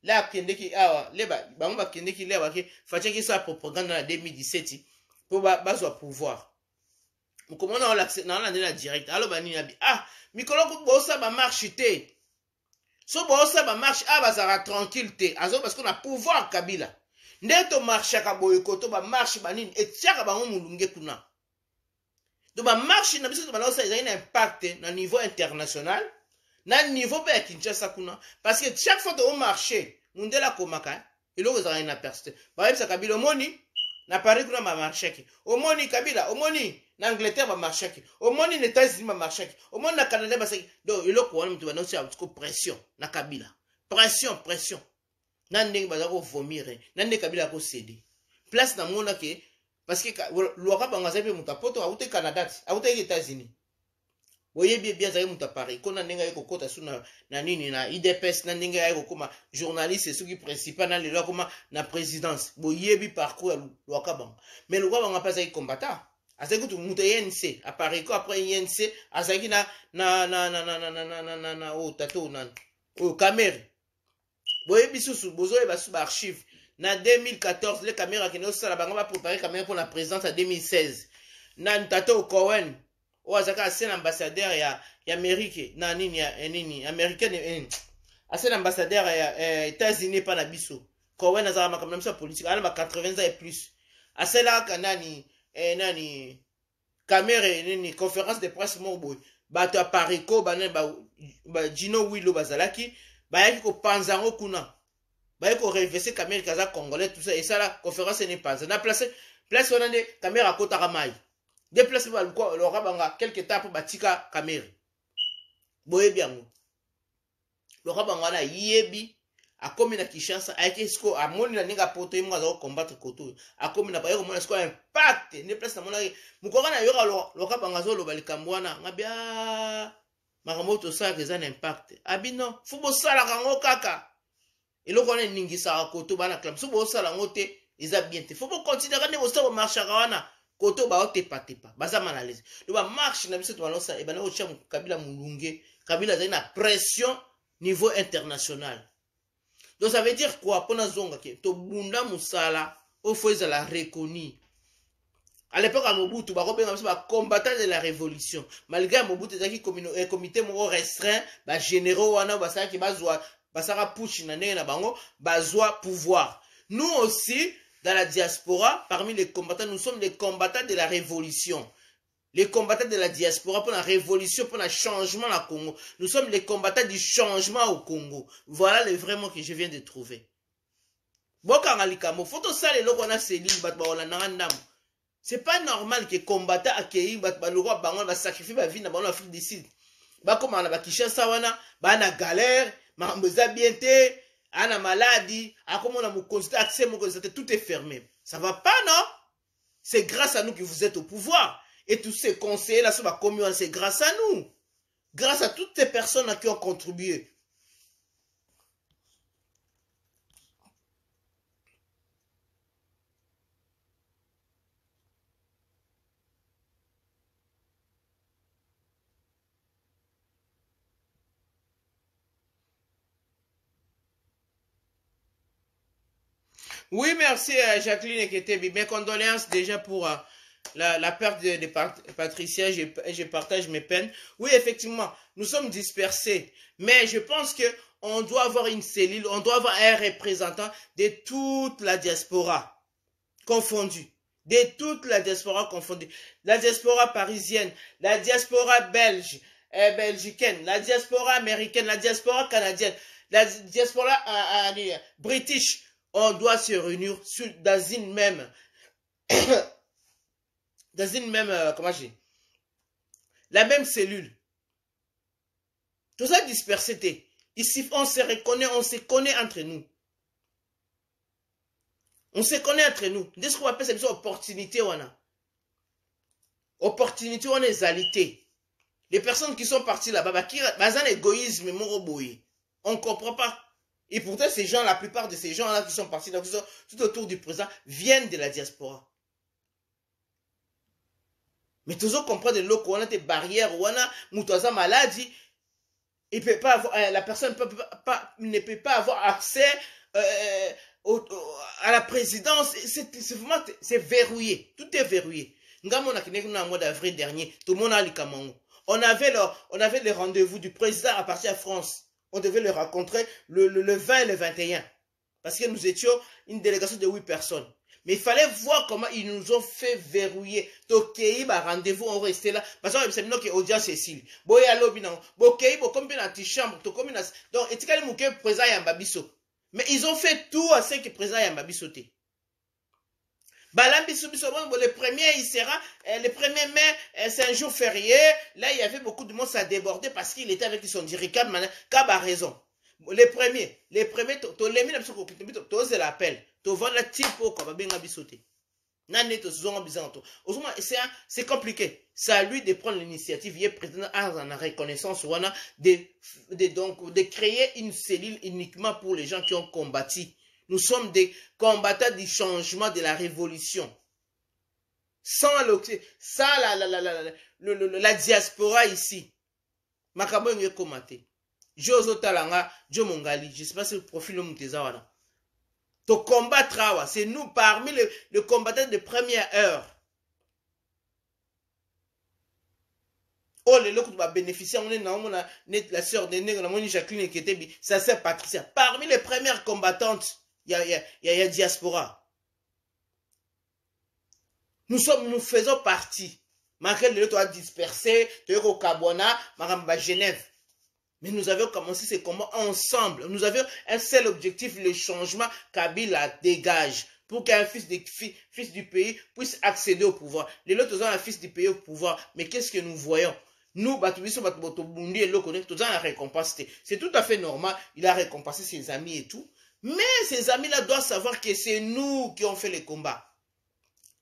là kendeki awa leba bango ba kendeki leba ke fachaki sa propagande en 2017 pour bazwa pouvoir mukomona on l'accès na la direct allo bani nabi ah mikolo ko bosa ba marche te so bosa ba marche bazara tranquille te azo parce qu'on a pouvoir Kabila ndeto marche ka boykoto ba marche banini etiaka bango mulunge kuna do ba marche na biso to bala osa ina impact na niveau international na niveau ba Kinshasa kuna parce que chaque fois to marché mundela komaka iloko za ina persiste ba yebisa Kabila omoni na Paris kuna ba marché ki omoni Kabila omoni na Angleterre ba marché ki omoni na États-Unis ba marché ki omoni na Canada ba seki donc iloko wana mtu banosi ko pression na Kabila pression nande bazako vomir nande Kabila ko céder place na mona ke parce que loaka banga zape mutapoto aute Canada aute États-Unis voyez bien zaye muta Paris kona ndenga yeko kota suna na nini na IDPS na ndenga yeko koma journaliste ce qui principal na lelo koma na présidence boyebi parcours loaka banga mais loaka banga pas zaye combattant azaki tu muta INC à Paris ko après INC azaki na o tato na o caméra boye bisusu bozo e basu ba archive na 2014 les caméras qui nous sala bango ba préparer caméra pour la présidence en 2016 na ntato Cohen o azaka ancien ambassadeur ya Amérique na nini ya nini américaine ancien ambassadeur ya États-Unis pa na biso Cohen azaka makambo na politique ala ba 80 ans et plus asela kanani nani caméra nini conférence de presse mo boy bato a Paris ko ba Gino Willo bazalaki bayaki ko panzango kuna bayaki ko reverser caméra kaza congolais tout ça et ça la conférence n'est pas na place on a des caméras kota kamai déplacer ba ko lo rabanga quelque temps batika caméra boye biango lo rabanga na yebi akomi na Kinshasa ayaki siko amoni na ninga poto yimo za combattre koto akomi na bayo mona siko impact ne place na mona mukoka na yoka loka bangazo lo balikambwana ngabia makamoto sa keza na impact abino fubo sala kango kaka eloko na ningisa koto bana club fubo sala ngote eza bien te fubo continuer kana bo stop marche kawana koto ba otepa baza malalaise do ba marche na biso to balonsa e bana o chamu Kabila mulunge Kabila za na pression niveau international. Donc ça veut dire quoi? Pour zonga ke to bunda musala au faut la reconnu. À l'époque à Mobutu ba combattant de la révolution. Malgré Mobutu zaki comité mo restreint ba généraux wana ba sa ki bazwa basara push na na bango bazwa pouvoir. Nous aussi dans la diaspora parmi les combattants nous sommes les combattants de la révolution. Les combattants de la diaspora pour la révolution, pour le changement au Congo. Nous sommes les combattants du changement au Congo. Voilà le vrai mot que je viens de trouver. C'est pas normal que les combattants accueillent, sacrifient la vie dans l'Afrique du Sud. Comme on a Kinshasa, on a galère, on a bien, on a maladie, tout est fermé. Ça va pas, non? C'est grâce à nous que vous êtes au pouvoir. Et tous ces conseillers là, c'est grâce à nous. Grâce à toutes ces personnes qui ont contribué. Oui, merci Jacqueline Eketebi. Mes condoléances déjà pour... La perte de Patricia, je partage mes peines. Oui, effectivement, nous sommes dispersés. Mais je pense qu'on doit avoir une cellule, on doit avoir un représentant de toute la diaspora confondue. De toute la diaspora confondue. La diaspora parisienne, la diaspora belge, belgicaine, la diaspora américaine, la diaspora canadienne, la diaspora british. On doit se réunir dans une même... dans une même, comment je dis, la même cellule. Tout ça dispersé. Ici, on se reconnaît, on se connaît entre nous. On se connaît entre nous. Dès ce qu'on appelle cette opportunité, on a. Opportunité, on est alité. Les personnes qui sont parties là-bas, qui ont un égoïsme, on ne comprend pas. Et pourtant, ces gens, la plupart de ces gens-là qui sont partis là, qui sont tout autour du président, viennent de la diaspora. Mais toujours comprendre de l'eau qu'on a des barrières, on a moutaza maladie, il peut pas avoir, la personne ne peut pas avoir accès à la présidence. C'est verrouillé, tout est verrouillé. Nous avons au mois d'avril dernier, tout le monde a les Kamango. On avait le rendez-vous du président à partir de France. On devait le rencontrer le 20 et le 21. Parce que nous étions une délégation de 8 personnes. Mais il fallait voir comment ils nous ont fait verrouiller. Donc, rendez-vous, on restait là. Parce que c'est une audience Cécile. Boya lobby non. Bokei, comme une antichambre. Donc, et tu as le président Yambabiso. Mais ils ont fait tout à ce que le président Yambabiso était. Le premier, il sera, le 1er mai, c'est un jour férié. Là, il y avait beaucoup de monde, ça a débordé parce qu'il était avec son dirigeant. Kab a raison. Les premiers, tu les mis dans le tu l'appel. Tu vois la type pour qu'on va bien sauter. C'est compliqué. C'est à lui de prendre l'initiative. Il est président en reconnaissance de créer une cellule uniquement pour les gens qui ont combattu. Nous sommes des combattants du changement de la révolution. Sans la diaspora ici. Makabo est commenté. Jozo Talanga, Jo Mongali. Je ne sais pas si le profil de wana. To combattre, c'est nous parmi les combattants de première heure. Oh, les locaux va bénéficier, on est dans la sœur de Nègre, Jacqueline qui était, ça c'est Patricia. Parmi les premières combattantes, il y a diaspora. Nous faisons partie. Malgré le temps dispersé, tu es au Kabona, Maramba Genève. Mais nous avions commencé ces combats ensemble. Nous avions un seul objectif, le changement. Kabila dégage. Pour qu'un fils du pays puisse accéder au pouvoir. Les autres ont un fils du pays au pouvoir. Mais qu'est-ce que nous voyons? Nous, c'est tout à fait normal. Il a récompensé ses amis et tout. Mais ces amis-là doivent savoir que c'est nous qui ont fait les combats.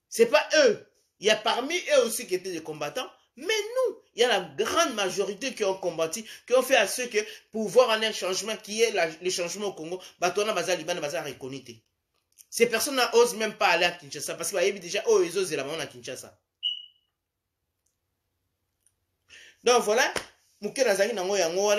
C'est pas eux. Il y a parmi eux aussi qui étaient des combattants, mais nous, il y a la grande majorité qui ont combattu, qui ont fait à ce que pour voir un changement qui est le changement au Congo, Batona Baza Liban Baza reconnu. Ces personnes n'osent même pas aller à Kinshasa parce qu'ils déjà, oh, ils osent la main à Kinshasa. Donc voilà, Mouké Nazari Nango Yango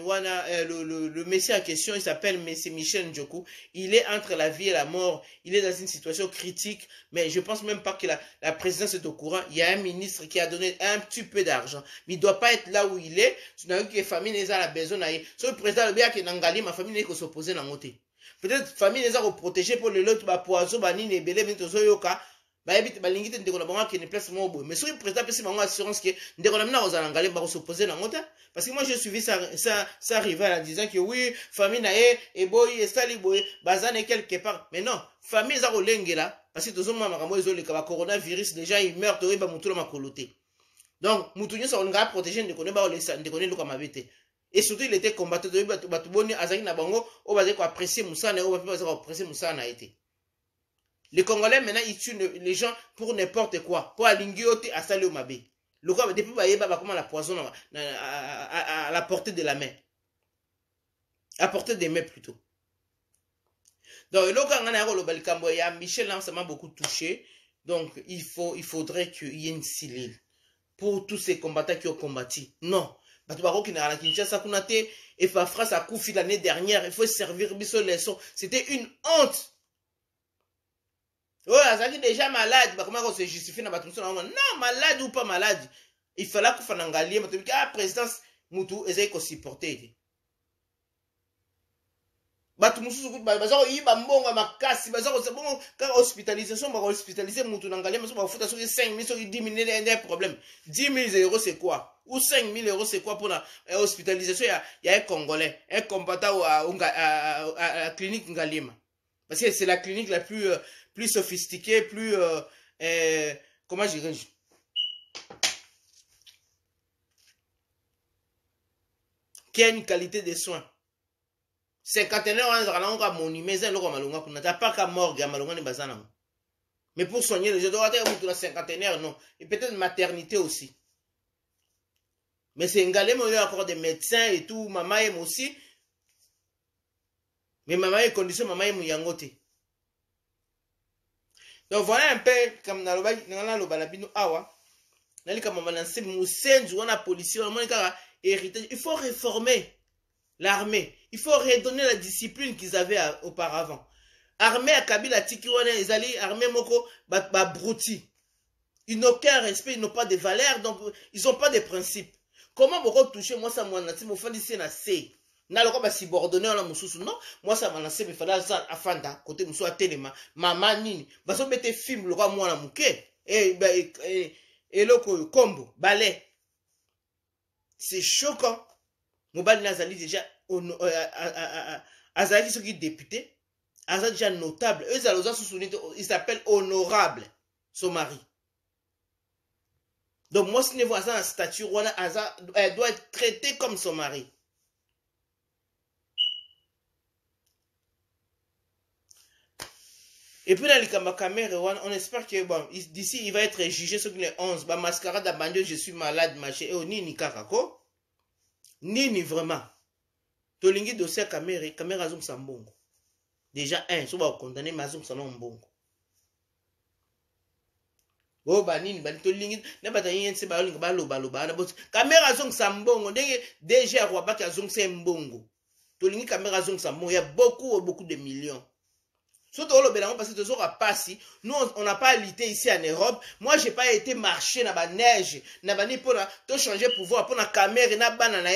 voilà. Le messie en question, il s'appelle Messie Michel Ndjoku. Il est entre la vie et la mort. Il est dans une situation critique. Mais je ne pense même pas que la présidence est au courant. Il y a un ministre qui a donné un petit peu d'argent. Mais il ne doit pas être là où il est. Sinon, que la famille n'est pas besoin d'aller. Sur le président, le bien qui est Nangali, ma famille n'est que s'opposer dans côté. Peut-être la famille n'est pas protégée pour le lot, poison, banine, belé, mais tout ça, bayebi balingite ndeko na bango qui ne place mo boy mais soki président pesi bango assurance que ndeko na mina ozala ngale ba s'opposer na ngota parce que moi j'ai suivi sa rival en disant que oui famille na e boy et sali boy bazane quelque part mais non famille za kolengela parce que tozo mama makambo ezoleka ba coronavirus déjà il meurt to ba mutu na makolote donc mutu nyoso on nga protéger ndeko ne ba olesa ndeko ne luka mabete et surtout il était combattant de batu boni azaki na bango o baze ko apprécier musana o baze ko apprécier musana été. Les Congolais, maintenant, ils tuent les gens pour n'importe quoi. Pour alingiote à saler au mabé. Le quoi, depuis bah, comment la poison à la portée de la main. À portée des mains plutôt. Donc, le cas, Michel, là, ça m'a beaucoup touché. Donc, il faudrait qu'il y ait une cellule pour tous ces combattants qui ont combattu. Non. Et France a coupé l'année dernière. Il faut servir Bissot leçon. C'était une honte. Oh, Azaki déjà malade, bah comment on se justifie dans la non, malade ou pas malade. Il fallait qu'on fasse un galier, mais tu la présidence, Moutou, et qu'on supporter. Bah, tout le monde, bah, il va m'bonga ma casse, bah, c'est bon, quand hospitalisation, bah, hospitaliser Moutou dans galier, mais ça va foutre sur 5 000, sur 10 000, il y a un problème. 10 000 € c'est quoi? Ou 5 000 € c'est quoi pour la hospitalisation? Il y a un Congolais, un combattant à la clinique Ngalima. Parce que c'est la clinique la plus sophistiquée, plus... comment je dirais-je? Qui a une qualité de soins. 51 ans, on n'a pas qu'à morgue, mais pour soigner les gens, on a 51 non. Et peut-être maternité aussi. Mais c'est un galère, il y a encore des médecins et tout, maman aime aussi. Mais maman est condition, maman est mouyangote. Donc voilà un peu comme dans le balabino awa. Dans le policier, il faut réformer l'armée. Il faut redonner la discipline qu'ils avaient auparavant. Armée à Kabila Tikiwana, ils allaient armée moko brouti. Ils n'ont aucun respect, ils n'ont pas de valeurs, donc ils n'ont pas de principes. Comment vous toucher moi ça moi nati mo fandi c'est na C. Na loko ba subordonné la mususu non moi ça m'a lancé me fala ça afanda côté musu atelema mama nini baso bete film loko moi na muke et loko combo balai c'est choquant mobali nazali déjà azali ceux qui député azali déjà notable eux aloza sous il s'appelle honorable son mari. Donc moi si ne vois ça en statut elle doit être traitée comme son mari. Et puis dans les caméras, on espère que bon, d'ici il va être jugé sur les 11. Bah mascarade à bandio, je suis malade, machin. Et ni kakako. Ni vraiment. Tolingi dossier caméra zoom sambongo. Déjà so va condamner ma zoom salon mbongo. Oh banini tolingi na batayi yense ba linga ba loba na bot. Caméra zoom sambongo ndenge déjà roi ba ka zoom mbongo. Tolingi caméra zoom sambongo, il y a beaucoup de millions. Surtout au Bénin, parce que toujours à passer, nous on n'a pas lutté ici en Europe. Moi j'ai pas été marcher dans la neige, na bani pour tout changer pouvoir pour la caméra na banana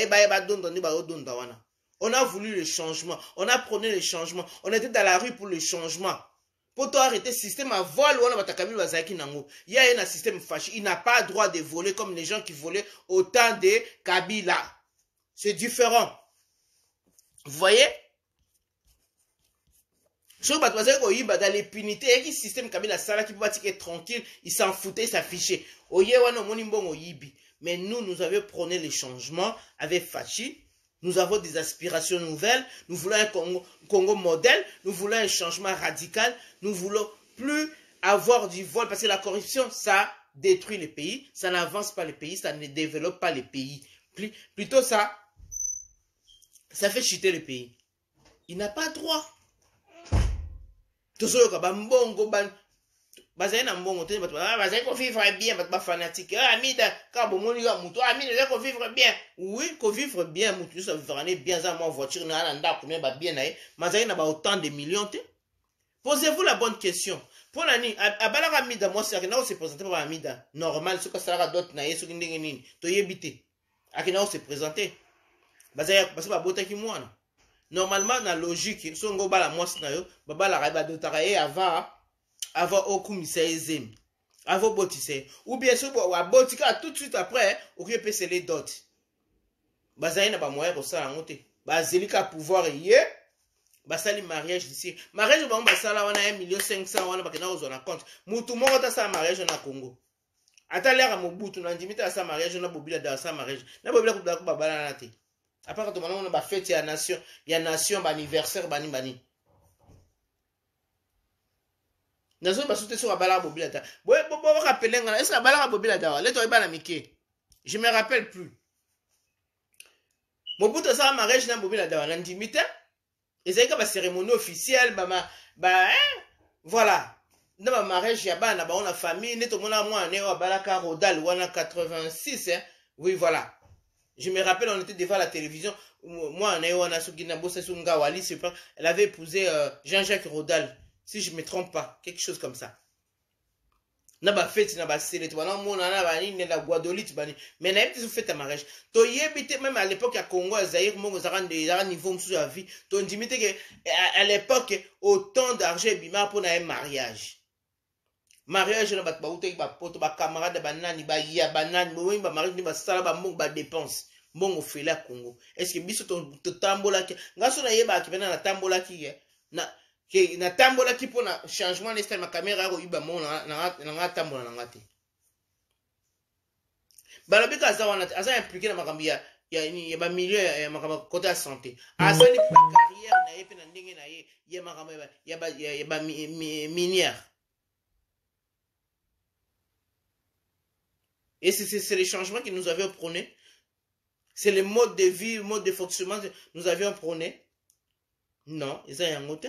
on a voulu le changement, on a prôné le changement, on était dans la rue pour le changement. Pour toi arrêter le système à vol, il y a un système fâché, il n'a pas le droit de voler comme les gens qui volaient au temps de Kabila. C'est différent. Vous voyez? Sur dans l'impunité, il y a un système Kabila Sala qui peut être tranquille, il s'en foutait, il s'affichait. Mais nous avions prôné les changements avec Fachi. Nous avons des aspirations nouvelles. Nous voulons un Congo modèle. Nous voulons un changement radical. Nous voulons plus avoir du vol parce que la corruption, ça détruit les pays. Ça n'avance pas les pays. Ça ne développe pas les pays. Plutôt ça fait chuter les pays. Il n'a pas droit. Tout ça, bazali na mbongo te bazali ko vivre bien ba fanatique amida ka bomoni ga muto amida ko vivre bien oui ko vivre bien muto ça vivre bien za moi voiture na nda ko ba bien na mazali na ba autant de millions te. Posez-vous la bonne question. Pour nani abala ka amida moi c'est na se présenter par amida normal ce que ça ra d'autres na yeso ndenge nini to yebite akina se présenter bazali parce ba bota ki mwana normalement na logique so ngo bala moi na yo babala ka ba dotaka avant okumisa ezemi avant botise ou bien so wa botika tout de suite après okie pese les dot bazali na ba moyen ko sala ngote bazeli ka pouvoir ye basali mariage ici mariage ba basala wana 1,500,000 wana bakena ozona compte mutu moko ta sa mariage na Congo ata lera mobutu na ndimita sa mariage na bobila da sa mariage na bobila ko ba bala na te apart to bana ba fête ya nation ba anniversaire bani nazo basute sur abala bobila ta bo rappeler ngana est-ce abala bobila ta le to ibana mike je me rappelle plus mobutu sa mariage na bobila ta na ndimita ezalika ba cérémonie officielle voilà na ba mariage ya bana ba on a famille neto mona mwana ne abala ka rodal wana 86 oui voilà je me rappelle on était devant la télévision moi on a sukina bossa sunga wali c'est pas elle avait épousé Jean-Jacques Rodal. Si je ne me trompe pas, quelque chose comme ça. Na ba fête na ba célèbre na mona na ba ni la Guadeloupe bani mais na petit fête à mariage to yebite même à l'époque à Congo Zaïre mongo zara niveau msu à vie to ndimite que à l'époque autant d'argent bima pour un mariage na ba uté ba poto ba camarade ba nani ba ya banani bo ba mariage ni ba sala ba mongo ba dépense mongo fela Congo est-ce que biso to tambola ki ngaso na yeba ki na tambola ki na tambola ki pona changement n'estime ma caméra ko iba mon na tambola na ngati balabika aza impliqué na makambi ya ba milieu ya makambi côté santé asali pour carrière na yepe na ndenge na ye ya makambi ya ba minière et c'est les changements que nous avions prôné, c'est le mode de vie, le mode de fonctionnement que nous avions prôné. Non, ils ont un autre.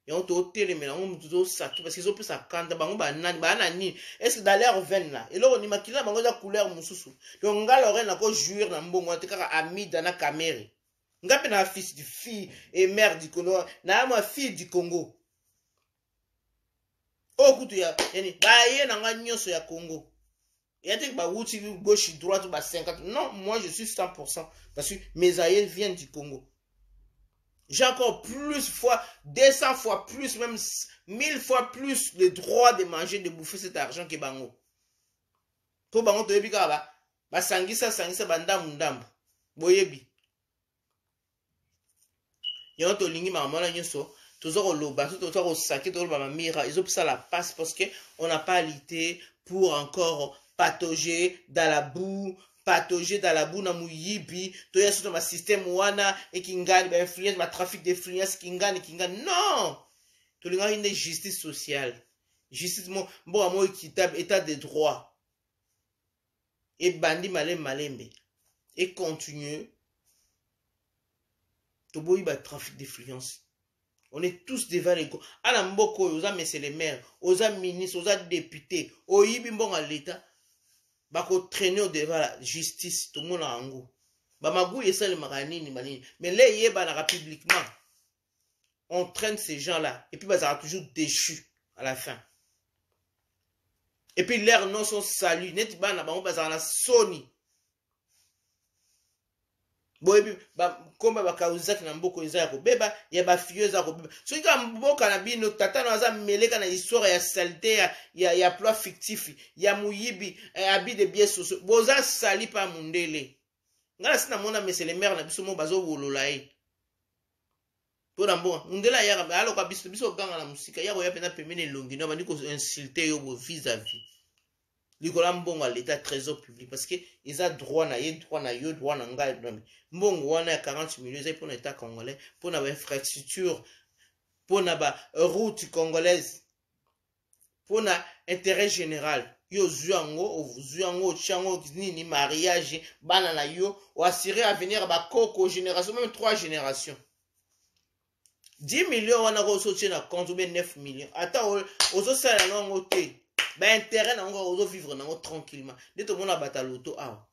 Et on te télé mais on tout ça parce qu'ils ont plus ça quand bango banani est-ce que dans leur veine là et là on imagine bango la couleur mususu donc ngalo ren na ko jouir na mbongo te kaka ami dans la caméra ngape na fils du fille et mère du Congo na ma fille du Congo o kutu ya yani ba ye na nga nyonso ya Congo et tu ba wuti gauche droite ba 50 non moi je suis 100% parce que mes aïeux viennent du Congo. J'ai encore plus fois, 200 fois plus, même 1000 fois plus le droit de manger, de bouffer cet argent que bango. Pour bango to yebi kaba, ba sangisa bandambu ndambu. Boyebi. Yon to lingi mamona nyoso, toujours loba, toujours au saké, toujours ba mira, ils ont ça la passe parce que on n'a pas lutté pour encore patauger dans la boue. Patauger dans la boue na muyibi to yeso to ma système wana et kingani ba influence ma trafic d'influence kingani non to linga une justice sociale justice mo équitable état de droit et bandi malembe et continuer to boyi ba trafic d'influence. On est tous devant les go ala mboko oza monsieur les maires oza ministre oza député oyibi mbonga l'état bako traîner devant la justice tout le monde en go ba magou et ça le maranini manini mais là yeba na publiquement on traîne ces gens là et puis bah ça sera toujours déchu à la fin et puis leurs noms sont salués net ba na bango ba ça na soni boyebi ba komba ba kauzaki na mboko eza ko beba ya ba fieuse ko beba so ika mboka na bino tata na za meleka na histoire ya saleté ya plot fictif ya muyibi abi de biais sociaux boza sali pa mundele ngala sina mona monsieur le maire na biso mo bazo wolola e to na mbo mundela ya ba alo ka biso ganga na musika ya ko ya pena pemene longi no ba ndiko insulter yo bo vis-à-vis likola mbongo à l'état trésor public parce que ils ont droit na ye droit na yo droit na ngai mbongo wana ya 40 millions pour l'état congolais pour na infrastructure pour na ba route congolaise pour na intérêt général yo zuango chango nini mariage bana na yo ou assurer à venir ba koko génération même 3 générations 10 millions wana ko sortir na compte ou bien 9 millions attends ozo sala nango te ba intérêt nango ozo vivre nango tranquillement dès to mona bataloto ah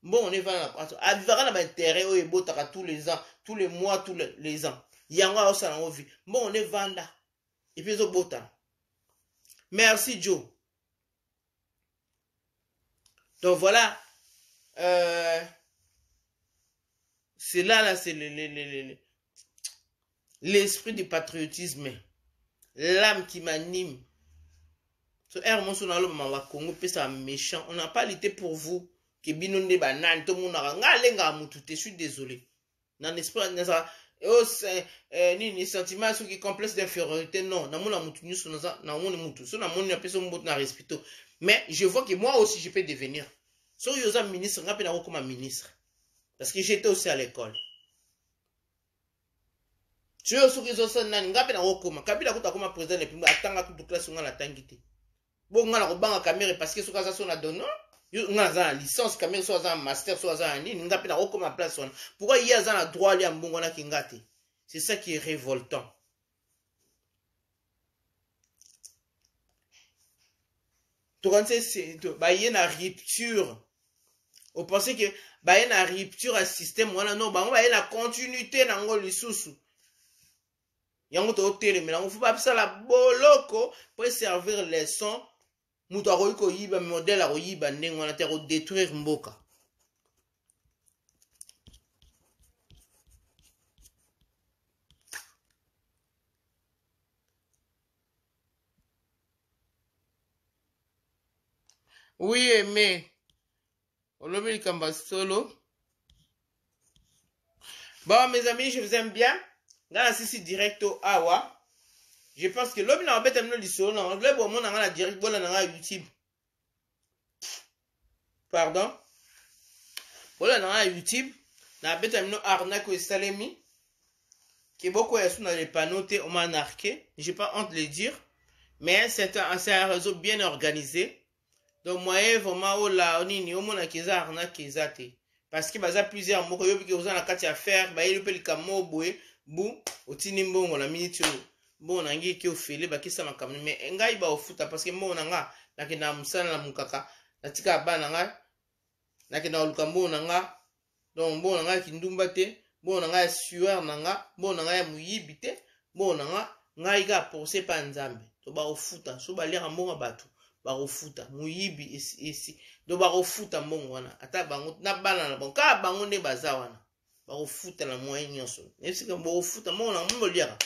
bon on est va à vivre na ba intérêt o ebotaka tous les ans tous les mois tous les ans yango o sala nango vie bon on est vanda et puis zo bota. Merci Joe. Donc voilà, c'est là c'est l'esprit du patriotisme, l'âme qui m'anime. On n'a pas lutté pour vous. Je suis désolé. Dans l'esprit, ni sentiment qui complexe d'infériorité non mais je vois que moi aussi je peux devenir ministre comme ministre parce que j'étais aussi à l'école président parce que la licence caméra soit un master soit un nini comme place pourquoi il y a un droit à mbongo kingati c'est ça qui est révoltant. Tu c'est il y a une rupture. Vous pensez que il y a une rupture à système voilà non il y a une continuité dans le sous yango to télé mais on faut pas ça la boloko pour servir les sons. Mutu akoyiko yiba modèle akoyiba ndenge wana te détruire mboka. Oui, mais Olobi Kamba solo. Bon mes amis, je vous aime bien. Là c'est directo awa. Je pense que l'homme n'a pas été amené sur le anglais pour mon la direct bon na YouTube. Pardon. Voilà na YouTube, na pas été amené arnaque au salemi. Qui beaucoup est sur les panneaux on m'a marqué, j'ai pas honte de le dire, mais c'est un réseau bien organisé. Donc moi vraiment oh là on ni au monde qui za arnaque ezate parce que baza plusieurs mots que yo que vous en la carte à faire, ba il peut le camo boé bou otini mbongo na minute. Bon nangi ki ofele bakisa makamni mais ngai ba ofuta parce que mo nanga nakina musala na mukaka natika bana nga nakina olukambo nanga donc bon nanga kindumba te bon nanga sueur nanga bon nanga ya muyibi te bon nanga ngai ga penser pa nzambe to ba ofuta so ba lira mbonga batu ba ofuta muyibi ici do ba ofuta mbongo wana ata bango na bana na bon ka bango ne bazawana ba ofuta na moyen nyonso esika bo ofuta mo na mbo lira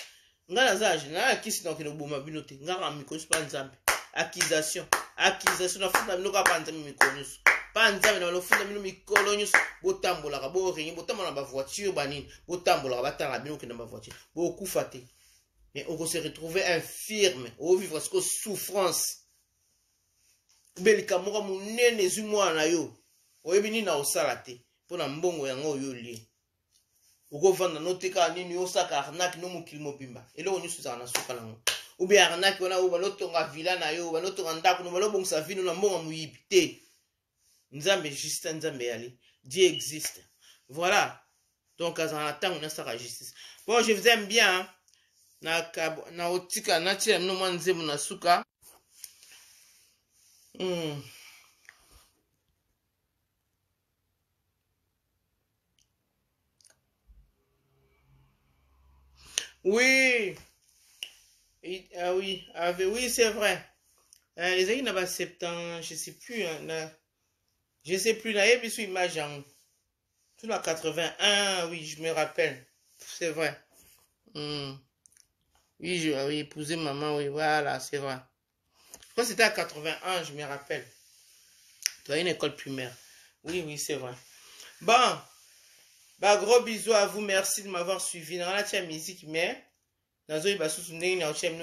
ngana zaje na kisi donc no boma binote ngara mikoni pa nzambe accusation na funda binoka pa nzambe mikoni pa nzambe na lo funda bino mikolo nyuso botambola ka bo ringi botambola ba voiture banini botambola ka batanga binoke na ba voiture bo kufa te mais on se retrouver infirme au vivre ce souffrance belika moko munene zumwa na yo oyebini na osala te pona mbongo yango yo li uko vanda notika nini osaka arnaque no mukili mobimba eloko nyusu za na suka nango ubi arnaque wana uba lotonga villa na yo ba lotonga ndako no balobongisa vino na mbongo muyibi te nzambe juste nzambe yali Dieu existe voilà donc azana tango na saka justice bon je vous aime bien na otika na tia no mwanzemu na suka Oui, oui, oui, c'est vrai. Les amis n'avaient 70, je sais plus, je sais plus, là, il y a une image en tout la 81, oui, je me rappelle, c'est vrai. Oui, j'ai épousé maman, oui, voilà, c'est vrai. Je crois que c'était à 81, je me rappelle. Dans une école primaire. Oui, oui, c'est vrai. Bon. Bah, gros bisous à vous, merci de m'avoir suivi. Dans la musique, mais dans la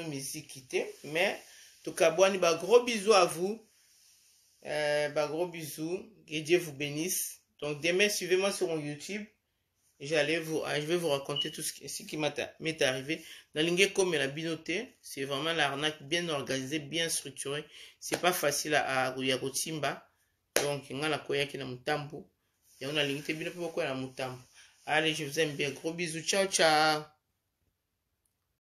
musique, mais tout cas, bah, gros bisous à vous. Gros bisous. Que Dieu vous bénisse. Donc demain, suivez-moi sur mon YouTube. Je vais vous raconter tout ce qui m'est arrivé. Dans l'ingé comme la binoté, c'est vraiment l'arnaque bien organisée, bien structurée. C'est pas facile à Timba. Donc, il y a la koya qui est mutambo. Et on a l'ingé binoté pourquoi la mutambo. Allez, je vous aime bien. Gros bisous. Ciao, ciao.